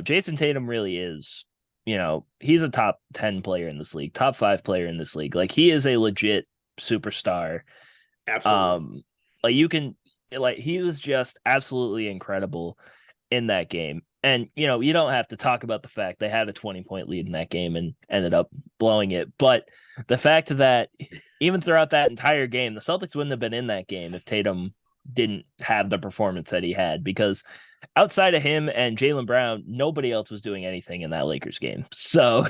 S8: Jason Tatum really is, he's a top 10 player in this league, top 5 player in this league. Like, he is a legit superstar.
S4: Absolutely.
S8: He was just absolutely incredible in that game. And, you don't have to talk about the fact they had a 20-point lead in that game and ended up blowing it. But the fact that even throughout that entire game, the Celtics wouldn't have been in that game if Tatum didn't have the performance that he had, because outside of him and Jaylen Brown, nobody else was doing anything in that Lakers game. So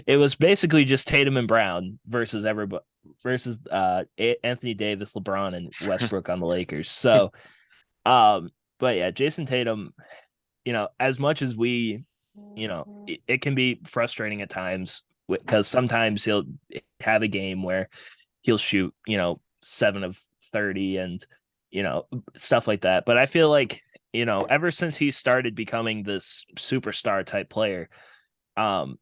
S8: it was basically just Tatum and Brown versus everybody, versus Anthony Davis, LeBron, and Westbrook on the Lakers. So, but yeah, Jason Tatum, as much as it can be frustrating at times, because sometimes he'll have a game where he'll shoot, 7 of 30 and, stuff like that. But I feel like, ever since he started becoming this superstar type player,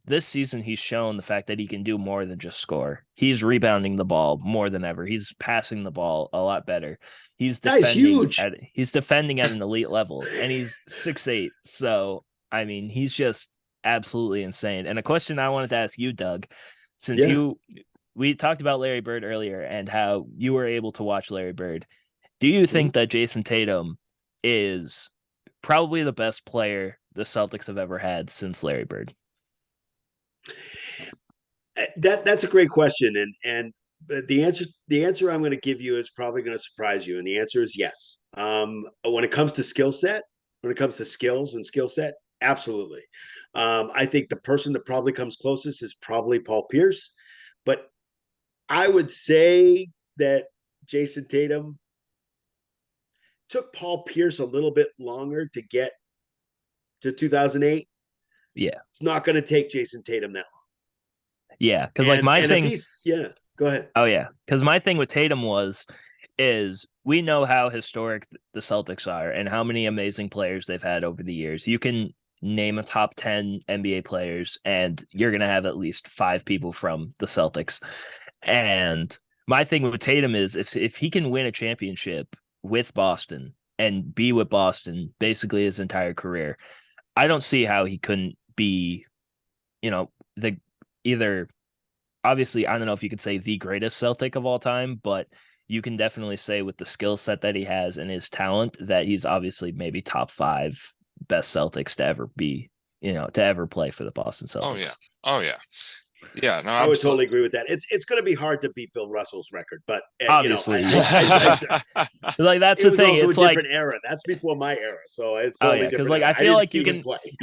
S8: this season he's shown the fact that he can do more than just score. He's rebounding the ball more than ever. He's passing the ball a lot better. He's defending at an elite level, and he's 6'8". So, I mean, he's just absolutely insane. And a question I wanted to ask you, Doug, since we talked about Larry Bird earlier and how you were able to watch Larry Bird. Do you think that Jason Tatum is probably the best player the Celtics have ever had since Larry Bird?
S4: That's a great question, and the answer I'm going to give you is probably going to surprise you, and the answer is yes. When it comes to skill set, when it comes to skills and skill set, absolutely. I think the person that probably comes closest is probably Paul Pierce, but I would say that Jason Tatum took Paul Pierce a little bit longer to get to 2008.
S8: Yeah.
S4: It's not going to take Jason Tatum that long.
S8: Yeah, because my thing...
S4: go ahead.
S8: Oh, yeah, because my thing with Tatum is we know how historic the Celtics are and how many amazing players they've had over the years. You can name a top 10 NBA players, and you're going to have at least 5 people from the Celtics. And my thing with Tatum is if he can win a championship with Boston and be with Boston basically his entire career, I don't see how he couldn't be, obviously, I don't know if you could say the greatest Celtic of all time, but you can definitely say with the skill set that he has and his talent that he's obviously maybe top 5 best Celtics to ever be, to ever play for the Boston Celtics.
S7: Oh yeah. Yeah, no,
S4: I would totally agree with that. It's going to be hard to beat Bill Russell's record, but
S8: obviously,
S4: that's
S8: the thing.
S4: Also
S8: it's
S4: a
S8: like
S4: different era. That's before my era, so it's
S8: because I feel like you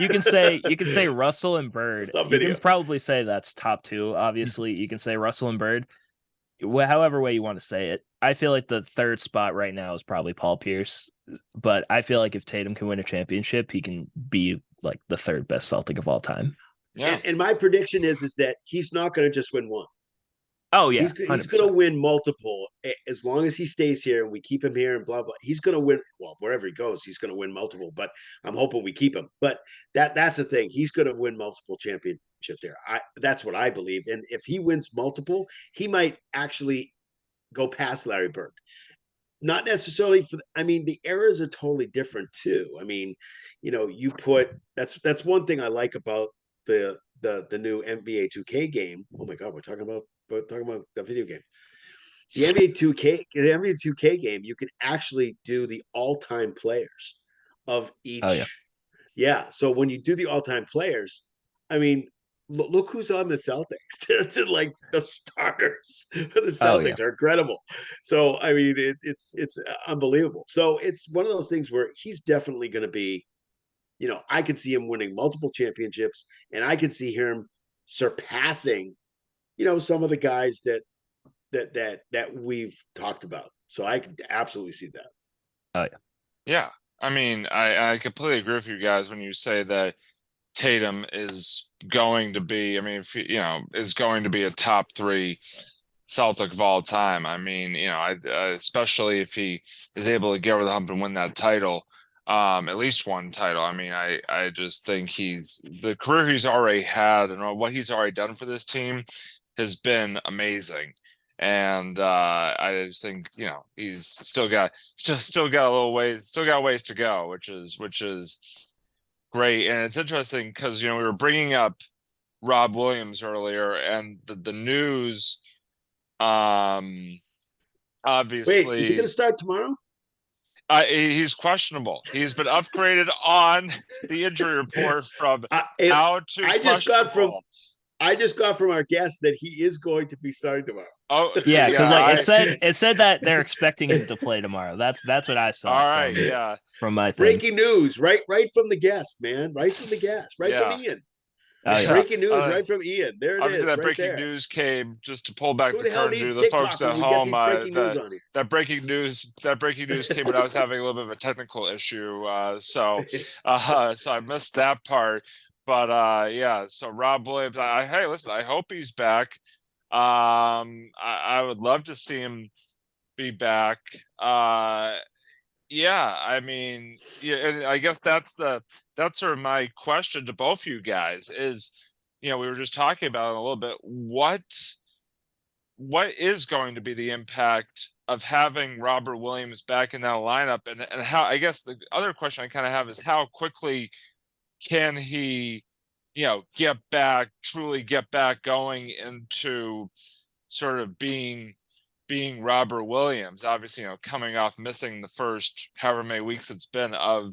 S8: can say Russell and Bird. You can probably say that's top 2. Obviously, you can say Russell and Bird, however way you want to say it. I feel like the third spot right now is probably Paul Pierce, but I feel like if Tatum can win a championship, he can be like the 3rd best Celtic of all time.
S7: Yeah.
S4: And my prediction is that he's not going to just win one.
S8: Oh, yeah.
S4: He's going to win multiple as long as he stays here and we keep him here and blah, blah. He's going to win. Well, wherever he goes, he's going to win multiple, but I'm hoping we keep him. But that's the thing. He's going to win multiple championships there. That's what I believe. And if he wins multiple, he might actually go past Larry Bird. Not necessarily the eras are totally different too. I mean, you put that's one thing I like about the new NBA 2K game. Oh my God, we're talking about the video game. The NBA 2K game, you can actually do the all-time players of each.
S8: Oh, yeah.
S4: Yeah. So when you do the all-time players, I mean, look who's on the Celtics. Like the starters for the
S8: Oh yeah.
S4: Celtics are incredible. So I mean, it's unbelievable. So it's one of those things where he's definitely going to be. I could see him winning multiple championships, and I could see him surpassing, some of the guys that we've talked about. So I could absolutely see that.
S8: Oh yeah.
S7: Yeah. I mean, I completely agree with you guys when you say that Tatum is going to be, I mean, if, is going to be a top 3 Celtic of all time. I mean, especially if he is able to get over the hump and win that title, at least one title. I mean, I just think the career he's already had and what he's already done for this team has been amazing. And I just think he's still got a little ways, still got ways to go, which is great. And it's interesting because we were bringing up Rob Williams earlier, and the news, obviously.
S4: Wait, is he going to start tomorrow?
S7: He's questionable. He's been upgraded on the injury report from out to questionable.
S4: I just got from our guest that he is going to be starting tomorrow.
S7: Oh
S8: yeah, because it said that they're expecting him to play tomorrow. That's what I saw.
S7: All right, yeah.
S8: From my thing.
S4: Breaking news, right from the guest, man. Right from the guest, from Ian.
S8: Oh, yeah.
S4: Breaking news right from Ian. There it is.
S7: That
S4: right
S7: breaking
S4: there.
S7: news came just to pull back
S4: Who
S7: the curtain to the folks at home. That breaking news came when I was having a little bit of a technical issue. So I missed that part. But yeah, so Rob Williams, hey, listen, I hope he's back. I would love to see him be back. Yeah, I mean, yeah, and I guess that's sort of my question to both of you guys is, we were just talking about it a little bit. What is going to be the impact of having Robert Williams back in that lineup, and how? I guess the other question I kind of have is how quickly can he, truly get back going into sort of being Robert Williams, obviously, coming off missing the first however many weeks it's been of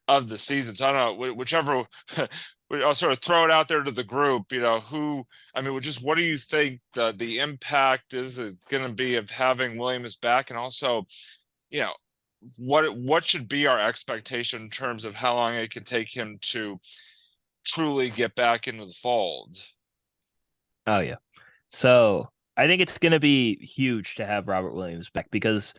S7: the season. So I don't know, whichever, I'll sort of throw it out there to the group, what do you think the impact is going to be of having Williams back? And also, what should be our expectation in terms of how long it can take him to truly get back into the fold?
S8: Oh yeah. So I think it's going to be huge to have Robert Williams back, because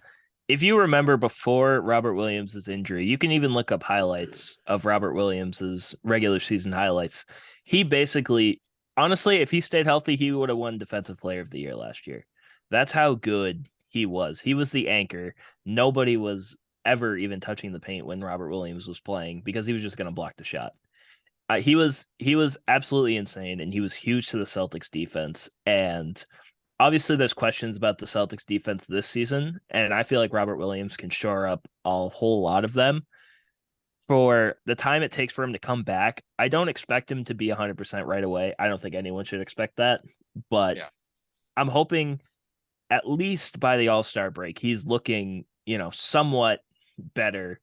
S8: if you remember before Robert Williams' injury, you can even look up highlights of Robert Williams' regular season highlights. He basically, honestly, if he stayed healthy, he would have won Defensive Player of the Year last year. That's how good he was. He was the anchor. Nobody was ever even touching the paint when Robert Williams was playing, because he was just going to block the shot. He was absolutely insane, and he was huge to the Celtics defense. And obviously, there's questions about the Celtics defense this season, and I feel like Robert Williams can shore up a whole lot of them. For the time it takes for him to come back, I don't expect him to be 100% right away. I don't think anyone should expect that, but yeah. I'm hoping at least by the All-Star break, he's looking, somewhat better,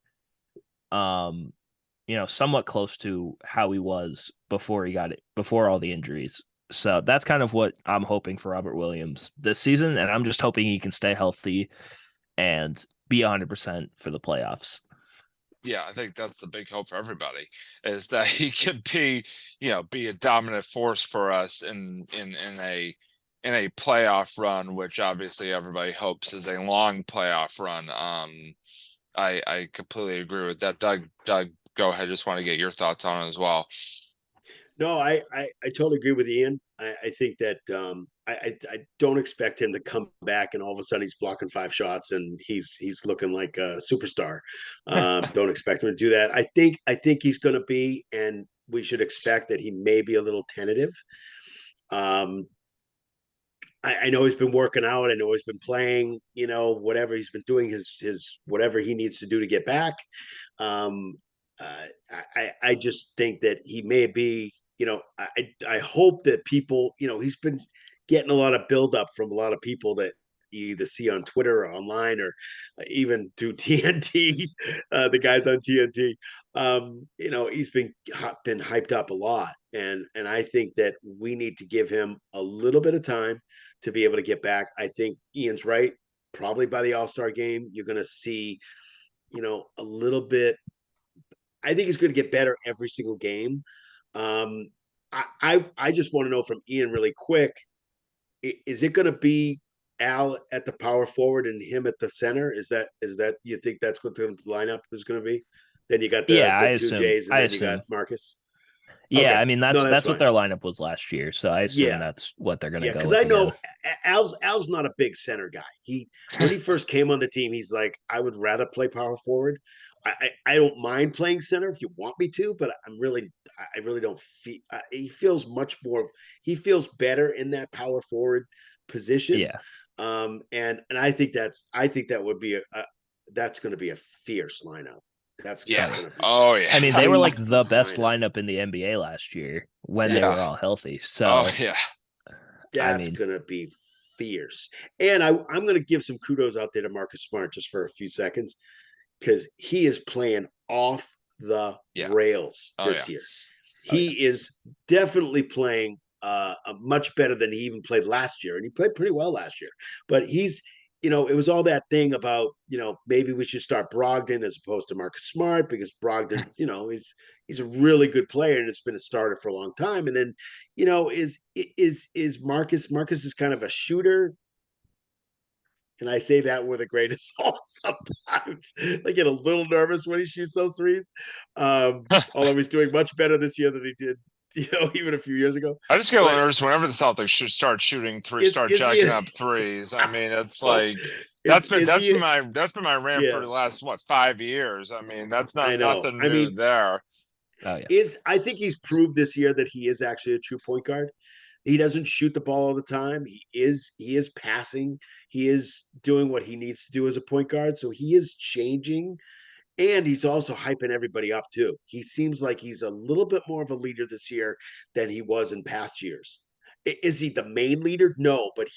S8: somewhat close to how he was before all the injuries. So that's kind of what I'm hoping for Robert Williams this season. And I'm just hoping he can stay healthy and be 100% for the playoffs.
S7: Yeah, I think that's the big hope for everybody, is that he could be a dominant force for us in a playoff run, which obviously everybody hopes is a long playoff run. I completely agree with that. Doug, go ahead. Just want to get your thoughts on it as well.
S4: No, I totally agree with Ian. I think that I don't expect him to come back and all of a sudden he's blocking 5 shots and he's looking like a superstar. Don't expect him to do that. I think he's going to be, and we should expect that he may be a little tentative. I know he's been working out. I know he's been playing. Whatever he's been doing, his whatever he needs to do to get back. I just think that he may be. I hope that people, he's been getting a lot of buildup from a lot of people that, you either see on Twitter or online or even through TNT, the guys on TNT. He's been hyped up a lot, and I think that we need to give him a little bit of time to be able to get back. I think Ian's right. Probably by the All-Star game, you're going to see, a little bit. I think he's going to get better every single game. I just want to know from Ian really quick, is it going to be Al at the power forward and him at the center? Is that you think that's what the lineup is going to be? Then you got the
S8: I
S4: two
S8: assume.
S4: J's and
S8: I
S4: then
S8: assume.
S4: you got Marcus.
S8: Yeah,
S4: Okay.
S8: I mean
S4: No,
S8: that's
S4: fine.
S8: what their lineup was last year, so I assume
S4: Yeah.
S8: that's what they're going to go
S4: Because
S8: with
S4: I know
S8: again.
S4: Al's not a big center guy. When he first came on the team, he's like, I would rather play power forward. I don't mind playing center if you want me to, but I really don't feel. He feels much more. He feels better in that power forward position.
S8: Yeah.
S4: And I think that would be that's going to be a fierce lineup. That's
S7: Yeah.
S4: gonna be
S7: Oh yeah.
S8: I mean, they were like
S4: crazy
S8: the best
S4: lineup.
S8: lineup in the NBA last year when they
S7: Yeah.
S8: were all healthy. So
S7: Oh yeah.
S4: That's gonna be fierce. And I'm gonna give some kudos out there to Marcus Smart just for a few seconds, because he is playing off the rails this year. He is definitely playing much better than he even played last year, and he played pretty well last year. But he's, it was all that thing about, maybe we should start Brogdon as opposed to Marcus Smart, because Brogdon's, he's a really good player and it's been a starter for a long time. And then, is Marcus is kind of a shooter. And I say that with a grain of salt sometimes. I get a little nervous when he shoots those threes. Although he's doing much better this year than he did, even a few years ago.
S7: I just get a little nervous whenever the Celtics should start shooting jacking up threes. I mean, it's like that's been my rant for the last 5 years. I mean, that's nothing new there.
S8: Oh yeah.
S4: I think he's proved this year that he is actually a true point guard. He doesn't shoot the ball all the time. He is passing. He is doing what he needs to do as a point guard. So he is changing. And he's also hyping everybody up too. He seems like he's a little bit more of a leader this year than he was in past years. Is he the main leader? No, but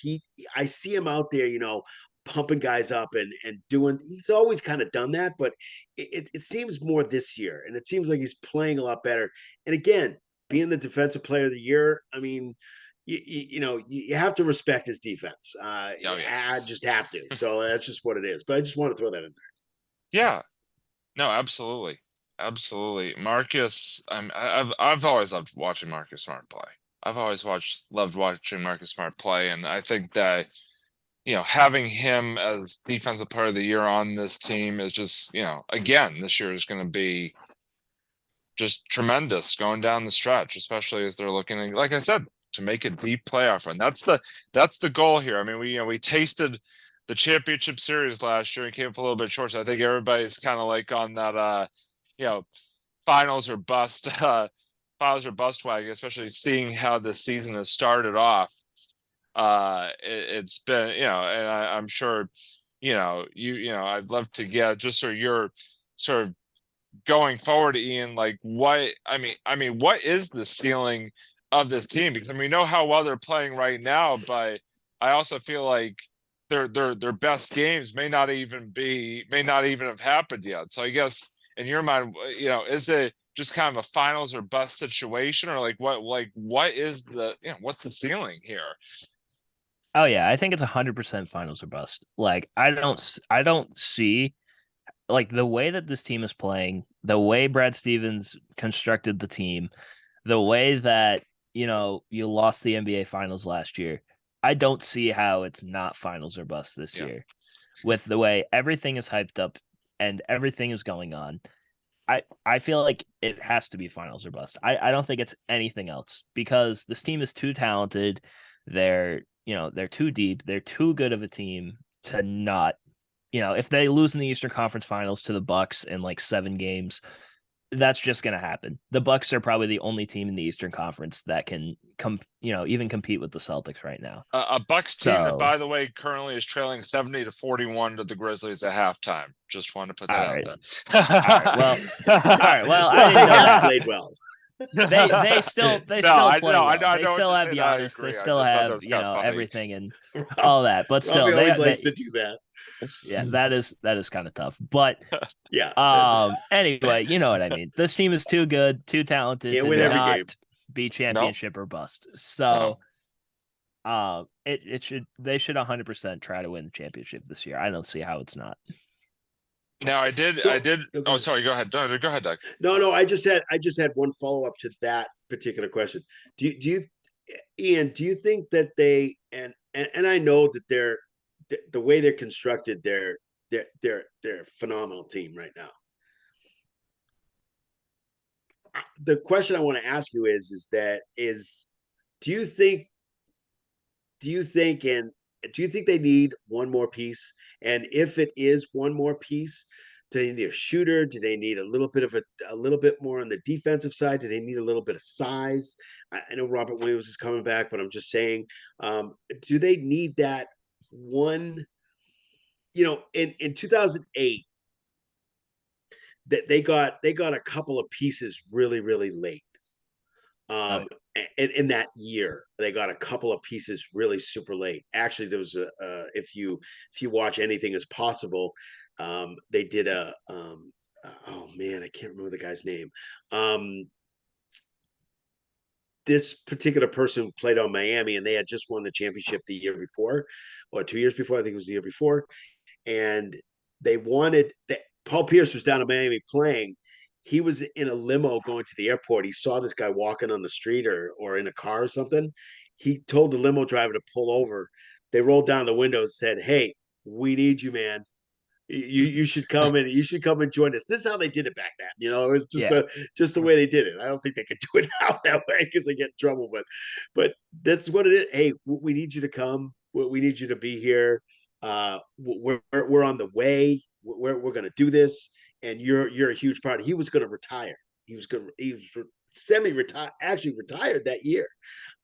S4: I see him out there, pumping guys up and doing. He's always kind of done that, but it seems more this year, and it seems like he's playing a lot better. And again, being the defensive player of the year, I mean, you have to respect his defense. I just have to. So that's just what it is. But I just want to throw that in there.
S7: Yeah. No, absolutely. Marcus, I've always loved watching Marcus Smart play. I've always loved watching Marcus Smart play, and I think that having him as defensive player of the year on this team is just again, this year is going to be just tremendous going down the stretch, especially as they're looking, like I said, to make a deep playoff run. That's the goal here. I mean, we tasted the championship series last year and came up a little bit short. So I think everybody's kind of like on that, finals or bust wagon, especially seeing how the season has started off. It's been, and I'm sure, I'd love to get just sort of your sort of going forward, Ian, like what is the ceiling of this team? Because we know how well they're playing right now, but I also feel like their best games may not even have happened yet. So I guess in your mind, is it just kind of a finals or bust situation, or what is the what's the ceiling here?
S8: Oh yeah, I think it's 100% finals or bust. Like I don't see like the way that this team is playing, the way Brad Stevens constructed the team, the way that you lost the NBA Finals last year. I don't see how it's not finals or bust this year, with the way everything is hyped up and everything is going on. I feel like it has to be finals or bust. I don't think it's anything else, because this team is too talented. They're too deep. They're too good of a team to not, if they lose in the Eastern Conference Finals to the Bucks in like 7 games, that's just going to happen. The Bucks are probably the only team in the Eastern Conference that can even compete with the Celtics right now.
S7: A Bucks team that, by the way, currently is trailing 70-41 to the Grizzlies at halftime. Just want to put that out there.
S8: All right. Well, I didn't know that.
S4: Played well.
S8: They still play
S7: I
S8: well.
S7: know
S8: They
S7: what
S8: still
S7: you're
S8: have
S7: saying. I
S8: Giannis. They
S7: agree. I
S8: still
S7: just thought that
S8: have
S7: was kind of funny.
S8: everything and
S4: Rob-
S8: all that. But still,
S4: Robbie always likes
S8: they
S4: to do that.
S8: yeah, that is kind of tough. But
S4: Yeah, that's
S8: anyway, you know what I mean. This team is too good, too talented
S4: Can't
S8: to
S4: win every
S8: not
S4: game.
S8: be
S7: Nope.
S8: championship or bust.
S7: No.
S8: So they should 100% try to win the championship this year. I don't see how it's not.
S7: Now I did.
S4: So-
S7: Oh, sorry. Go ahead. Go ahead, Doug.
S4: No. I just had one follow up to that particular question. Do you, Ian? Do you think that they and I know that they're the way they're constructed, they're a phenomenal team right now. The question I want to ask you is do you think they need one more piece? And if it is one more piece, do they need a shooter? Do they need a little bit more on the defensive side? Do they need a little bit of size? I know Robert Williams is coming back, but I'm just saying, do they need that one? In 2008, that they got a couple of pieces really, really late. In that year, they got a couple of pieces really super late. Actually, there was if you watch Anything Is Possible, they did oh man, I can't remember the guy's name. This particular person played on Miami, and they had just won the championship the year before, or 2 years before. I think it was the year before, and they wanted that. Paul Pierce was down in Miami playing. He was in a limo going to the airport. He saw this guy walking on the street or in a car or something. He told the limo driver to pull over. They rolled down the window and said, "Hey, we need you, man. You should come and join us." This is how they did it back then. It was just the way they did it. I don't think they could do it now that way because they get in trouble. But that's what it is. Hey, we need you to come. We need you to be here. We're on the way. We're going to do this, and you're a huge part. He was going to retire. He was semi-retired, actually retired that year.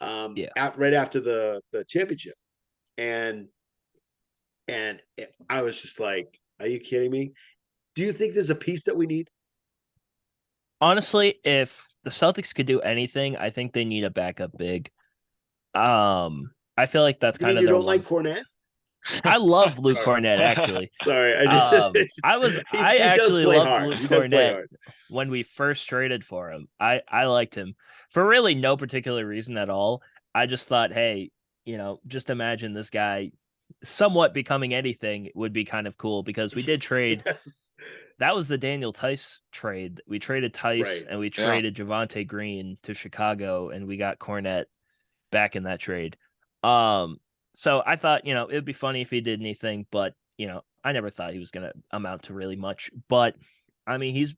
S4: Right after the championship, and I was just like, are you kidding me? Do you think there's a piece that we need?
S8: Honestly, if the Celtics could do anything, I think they need a backup big. I feel like that's kind of
S4: you
S8: their
S4: don't like Cornette?
S8: I love Luke Cornette, actually.
S4: Sorry,
S8: I actually loved
S4: hard.
S8: Luke Cornette when we first traded for him. I liked him for really no particular reason at all. I just thought, hey, just imagine this guy somewhat becoming anything would be kind of cool, because we did trade.
S4: Yes.
S8: That was the Daniel Tice trade. We traded Tice and we traded Javonte Green to Chicago, and we got Cornette back in that trade. So I thought, it'd be funny if he did anything, but, I never thought he was going to amount to really much. But, I mean, he's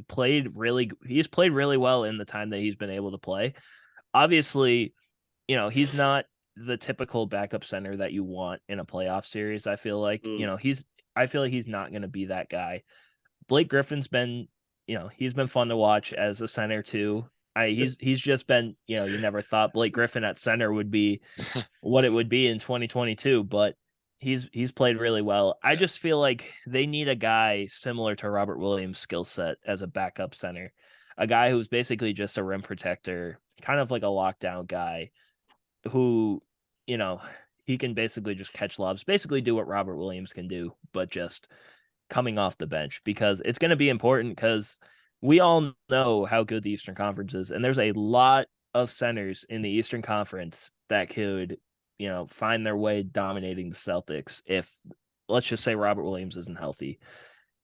S8: played really well in the time that he's been able to play. Obviously, he's not the typical backup center that you want in a playoff series. I feel like, I feel like he's not going to be that guy. Blake Griffin's been, he's been fun to watch as a center too. He's just been, you never thought Blake Griffin at center would be what it would be in 2022, but he's played really well. I just feel like they need a guy similar to Robert Williams' skill set as a backup center, a guy who's basically just a rim protector, kind of like a lockdown guy who, he can basically just catch lobs, basically do what Robert Williams can do, but just coming off the bench, because it's going to be important, because we all know how good the Eastern Conference is, and there's a lot of centers in the Eastern Conference that could, find their way dominating the Celtics if, let's just say, Robert Williams isn't healthy.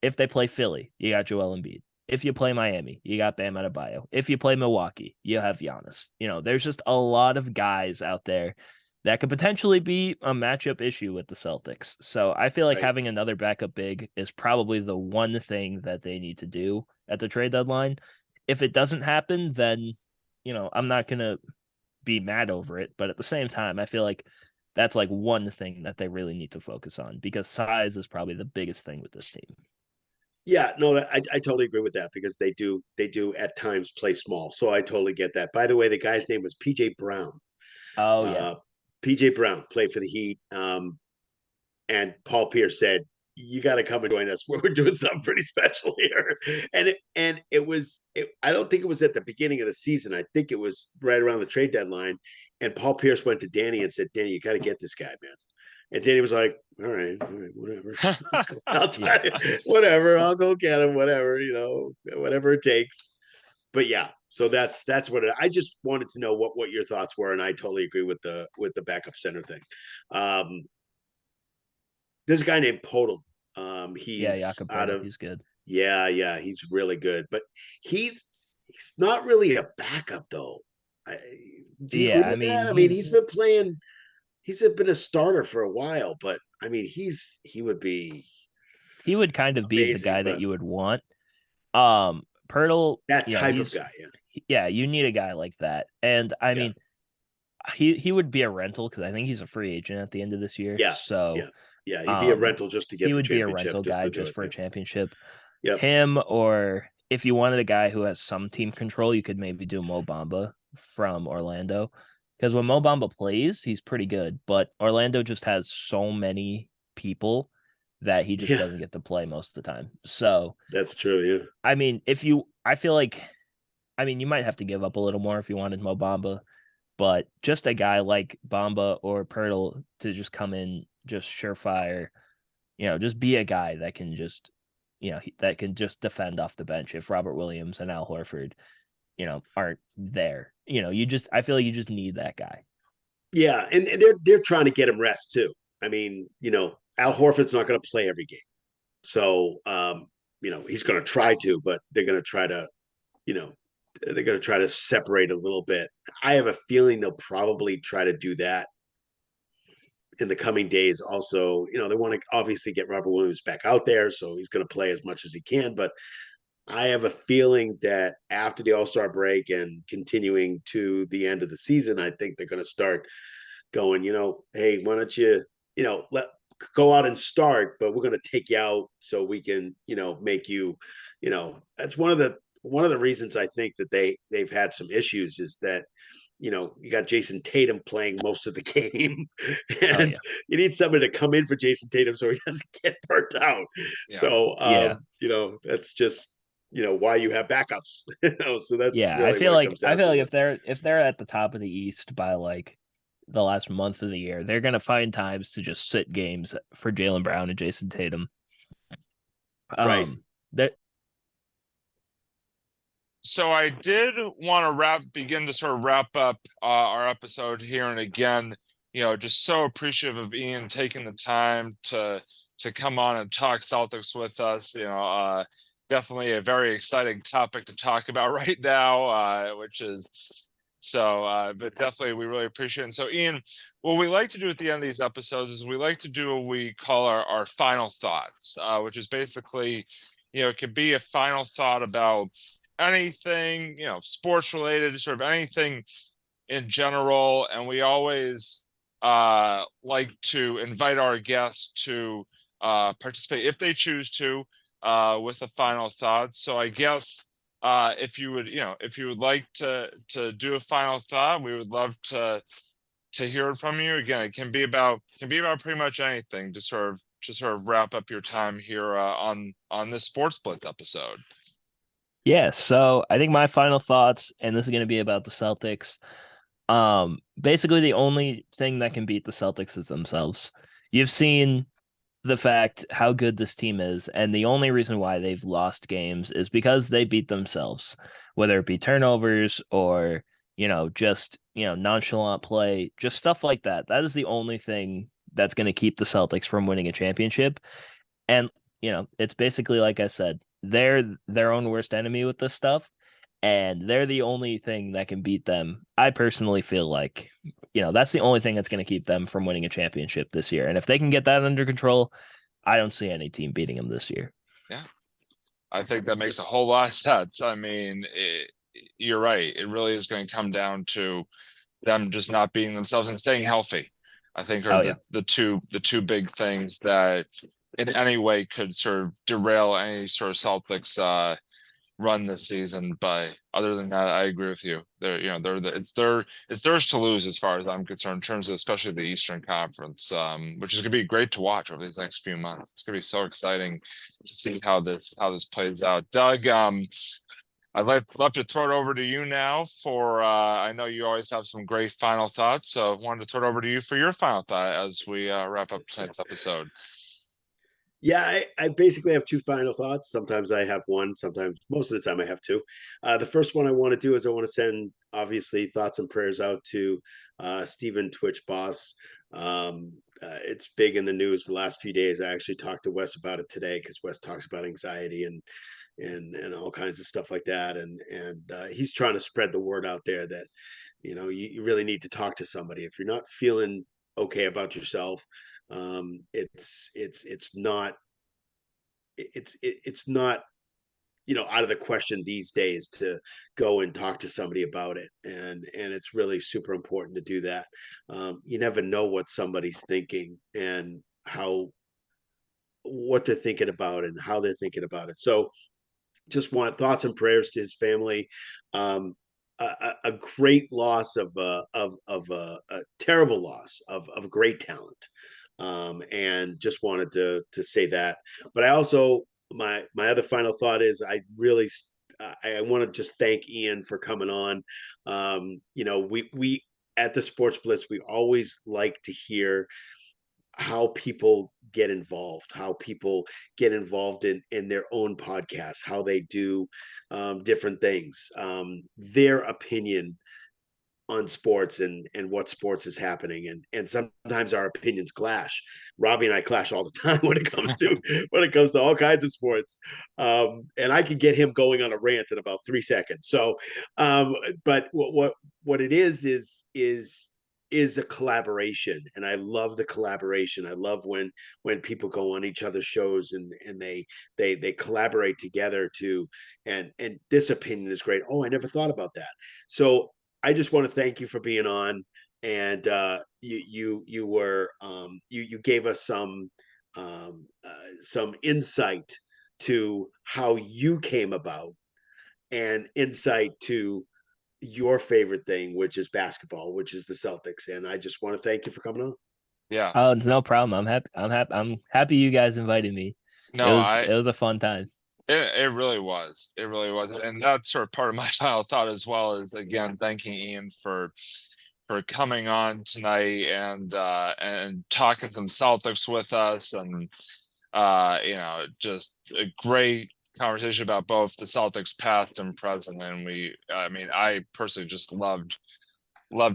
S8: If they play Philly, you got Joel Embiid. If you play Miami, you got Bam Adebayo. If you play Milwaukee, you have Giannis. There's just a lot of guys out there that could potentially be a matchup issue with the Celtics. So I feel like having another backup big is probably the one thing that they need to do at the trade deadline. If it doesn't happen, then, I'm not going to be mad over it. But at the same time, I feel like that's like one thing that they really need to focus on, because size is probably the biggest thing with this team.
S4: Yeah, no, I totally agree with that, because they do at times play small. So I totally get that. By the way, the guy's name was PJ Brown.
S8: Oh, yeah.
S4: PJ Brown played for the Heat. And Paul Pierce said, you got to come and join us. We're doing something pretty special here. And I don't think it was at the beginning of the season. I think it was right around the trade deadline. And Paul Pierce went to Danny and said, Danny, you got to get this guy, man. And Danny was like, all right, whatever. I'll try it. Whatever. I'll go get him, whatever, whatever it takes. But yeah, so that's what I just wanted to know what your thoughts were. And I totally agree with the backup center thing. There's a guy named Podol. He's
S8: Jakob
S4: out
S8: Poeltl,
S4: of
S8: he's good.
S4: yeah, he's really good, but he's not really a backup though. Do you agree with that? I mean, he's been playing. He's been a starter for a while, but I mean, he would
S8: kind of be the guy that you would want. Poeltl,
S4: that type of guy,
S8: yeah, you need a guy like that, and I mean, he would be a rental because I think he's a free agent at the end of this year.
S4: Yeah,
S8: so
S4: yeah, he'd be a rental just to get.
S8: He
S4: the
S8: would be a
S4: championship,
S8: rental guy just for a championship.
S4: Yep.
S8: Him, or if you wanted a guy who has some team control, you could maybe do Mo Bamba from Orlando. Because when Mo Bamba plays, he's pretty good. But Orlando just has so many people that he just doesn't get to play most of the time. So
S4: that's true, yeah.
S8: I mean, I feel like, you might have to give up a little more if you wanted Mo Bamba. But just a guy like Bamba or Poeltl to just come in, just surefire, just be a guy that can just, that can just defend off the bench if Robert Williams and Al Horford, aren't there. I feel like you just need that guy.
S4: Yeah, and they're trying to get him rest too. I mean, Al Horford's not going to play every game. So, he's going to try to, but they're going to try to, they're going to try to separate a little bit. I have a feeling they'll probably try to do that in the coming days. Also, they want to obviously get Robert Williams back out there, so he's going to play as much as he can. But I have a feeling that after the All-Star break and continuing to the end of the season, I think they're going to start going, hey, why don't you, go out and start, but we're going to take you out so we can, make you, that's one of the reasons I think that they've had some issues is that, you got Jason Tatum playing most of the game, and you need somebody to come in for Jason Tatum so he doesn't get burnt out. Yeah. So, that's just, why you have backups. So that's really
S8: I feel like if they're at the top of the East by like the last month of the year, they're gonna find times to just sit games for Jaylen Brown and Jason Tatum.
S4: Right.
S7: So I did want to begin to sort of wrap up our episode here, and again, just so appreciative of Ian taking the time to come on and talk Celtics with us. Definitely a very exciting topic to talk about right now, which is so. But definitely, we really appreciate it. And so, Ian, what we like to do at the end of these episodes is we like to do what we call our final thoughts, which is basically, it could be a final thought about anything, sports related, sort of anything in general. And we always like to invite our guests to participate if they choose to with a final thought. So I guess if you would like to do a final thought, we would love to hear it from you. Again, it can be about pretty much anything to sort of wrap up your time here on this Sports Blitz episode.
S8: Yeah, so I think my final thoughts, and this is going to be about the Celtics. Basically, the only thing that can beat the Celtics is themselves. You've seen the fact how good this team is, and the only reason why they've lost games is because they beat themselves, whether it be turnovers or, just, nonchalant play, just stuff like that. That is the only thing that's going to keep the Celtics from winning a championship. And, it's basically, like I said, they're their own worst enemy with this stuff, and they're the only thing that can beat them. I personally feel like, that's the only thing that's going to keep them from winning a championship this year. And if they can get that under control, I don't see any team beating them this year.
S7: Yeah, I think that makes a whole lot of sense. I mean, you're right. It really is going to come down to them just not beating themselves and staying healthy. I think are the two big things that in any way could sort of derail any sort of Celtics run this season. But other than that, I agree with you. It's theirs to lose as far as I'm concerned, in terms of especially the Eastern Conference, which is going to be great to watch over these next few months. It's going to be so exciting to see how this plays out. Doug, I'd love to throw it over to you now for I know you always have some great final thoughts, so I wanted to throw it over to you for your final thought as we wrap up tonight's episode.
S4: Yeah, I basically have two final thoughts. Sometimes I have one, sometimes most of the time I have two. The first one I want to do is I want to send, obviously, thoughts and prayers out to Stephen Twitch Boss. It's big in the news the last few days. I actually talked to Wes about it today because Wes talks about anxiety and all kinds of stuff like that. And he's trying to spread the word out there that, you really need to talk to somebody. If you're not feeling okay about yourself, it's not out of the question these days to go and talk to somebody about it, and it's really super important to do that. You never know what somebody's thinking and what they're thinking about and how they're thinking about it. So just want thoughts and prayers to his family. A great loss of a terrible loss of great talent. And just wanted to say that. But I also, my other final thought is I want to just thank Ian for coming on. We at the Sports Blitz, we always like to hear how people get involved in their own podcasts, how they do different things, their opinion on sports and what sports is happening, and sometimes our opinions clash. Robbie and I clash all the time when it comes to all kinds of sports, and I can get him going on a rant in about 3 seconds. So but what it is a collaboration, and I love the collaboration. I love when people go on each other's shows and they collaborate together to, and this opinion is great. Oh, I never thought about that. So I just want to thank you for being on, and you gave us some insight to how you came about, and insight to your favorite thing, which is basketball, which is the Celtics. And I just want to thank you for coming on.
S7: Yeah.
S8: Oh, it's no problem. I'm happy you guys invited me.
S7: No,
S8: it was a fun time.
S7: It really was. It really was. And that's sort of part of my final thought as well, is again thanking Ian for coming on tonight and talking some Celtics with us, and just a great conversation about both the Celtics past and present. And I personally just loved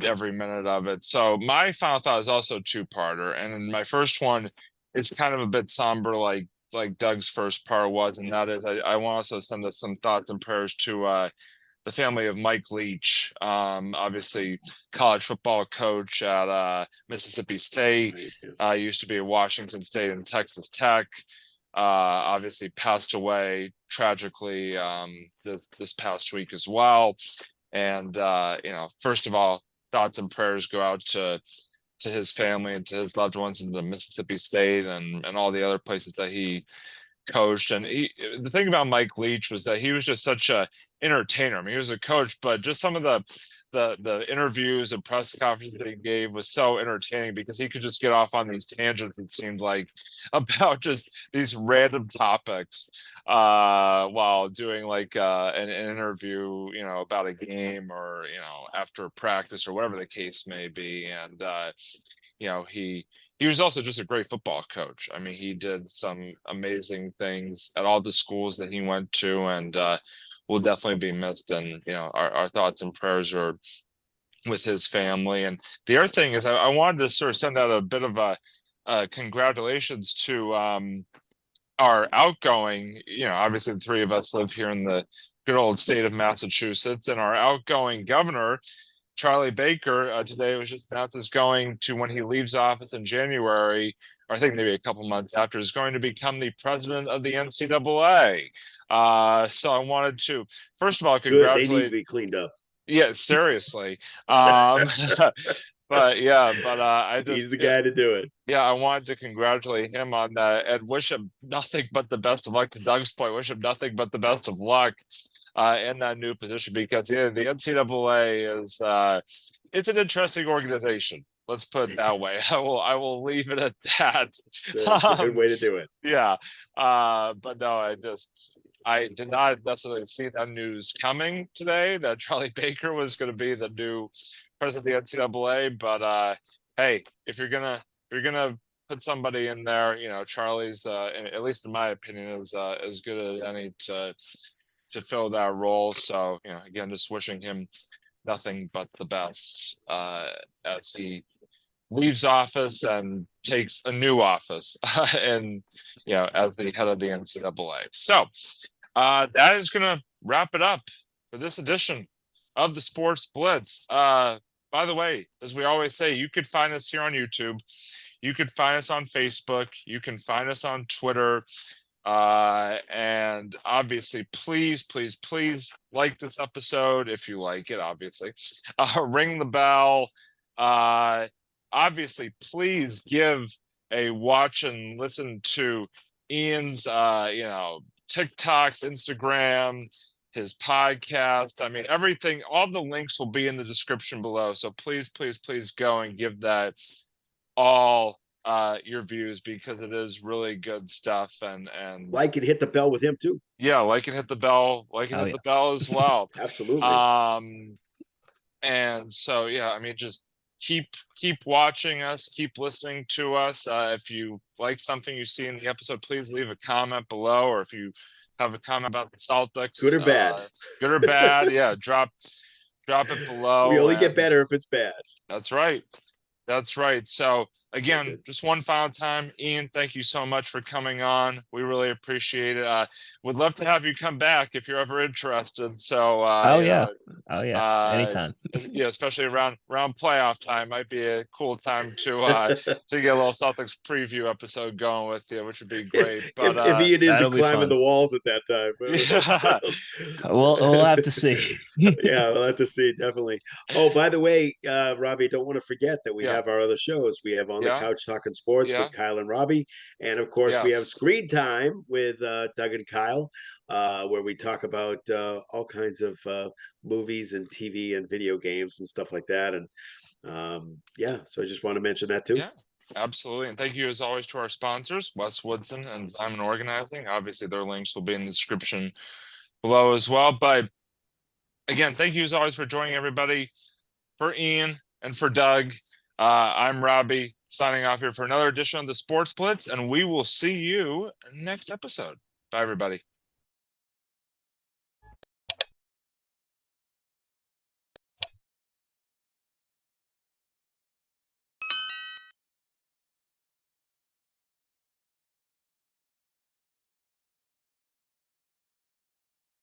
S7: every minute of it. So my final thought is also two-parter, and my first one is kind of a bit somber, like Doug's first part was, and that is I want to also send us some thoughts and prayers to the family of Mike Leach, obviously college football coach at Mississippi State, used to be at Washington State and Texas Tech, obviously passed away tragically this past week as well. And first of all, thoughts and prayers go out to his family and to his loved ones in the Mississippi State and all the other places that he coached. And the thing about Mike Leach was that he was just such a entertainer. I mean, he was a coach, but just some of the interviews and press conferences that he gave was so entertaining, because he could just get off on these tangents, it seemed like, about just these random topics while doing like an interview, about a game, or after practice, or whatever the case may be. And he was also just a great football coach. I mean, he did some amazing things at all the schools that he went to, and will definitely be missed. And our thoughts and prayers are with his family. And the other thing is, I wanted to sort of send out a bit of a congratulations to our outgoing, obviously the three of us live here in the good old state of Massachusetts, and our outgoing governor, Charlie Baker, today was just announced is going to, when he leaves office in January, or I think maybe a couple months after, is going to become the president of the NCAA. So I wanted to, first of all, congratulate.
S4: They need to be cleaned up.
S7: Yeah, seriously. But I just,
S4: he's the guy to do it.
S7: Yeah, I wanted to congratulate him on that and wish him nothing but the best of luck. To Doug's point, wish him nothing but the best of luck in that new position, because the NCAA is it's an interesting organization. Let's put it that way. I will leave it at that.
S4: That's a good way to do it.
S7: Yeah. But no, I did not necessarily see that news coming today that Charlie Baker was going to be the new president of the NCAA. But hey, if you're gonna put somebody in there, Charlie's at least in my opinion is as good as any to fill that role. So again, just wishing him nothing but the best as he leaves office and takes a new office and as the head of the NCAA. So that is gonna wrap it up for this edition of the Sports Blitz. By the way, as we always say, you could find us here on YouTube, you could find us on Facebook, you can find us on Twitter, and obviously please like this episode if you like it. Obviously ring the bell. Obviously, please give a watch and listen to Ian's, TikToks, Instagram, his podcast. I mean, everything, all the links will be in the description below. So please go and give that all your views, because it is really good stuff. And
S4: like and hit the bell with him too.
S7: Yeah, like and hit the bell, the bell as well.
S4: Absolutely.
S7: And so I mean, just keep watching us, keep listening to us. If you like something you see in the episode, please leave a comment below, or if you have a comment about the Celtics,
S4: good or bad,
S7: yeah, drop it below.
S4: We only get better if it's bad.
S7: That's right. So again, just one final time, Ian, thank you so much for coming on. We really appreciate it. Would love to have you come back if you're ever interested. So
S8: anytime.
S7: Especially around playoff time might be a cool time to get a little Celtics preview episode going with you, which would be great. But
S4: if Ian isn't climbing the walls at that time,
S8: we'll have to see.
S4: Yeah, we'll have to see, definitely. Oh, by the way, Robbie, don't want to forget that we have our other shows. We have On the Couch Talking Sports with Kyle and Robbie, and of course we have Screen Time with Doug and Kyle, where we talk about all kinds of movies and TV and video games and stuff like that. And so I just want to mention that too.
S7: Yeah, absolutely. And thank you as always to our sponsors, Wes Woodson and Simon Organizing. Obviously their links will be in the description below as well. But again, thank you as always for joining everybody. For Ian and for Doug, I'm Robbie, signing off here for another edition of the Sports Blitz, and we will see you next episode. Bye, everybody.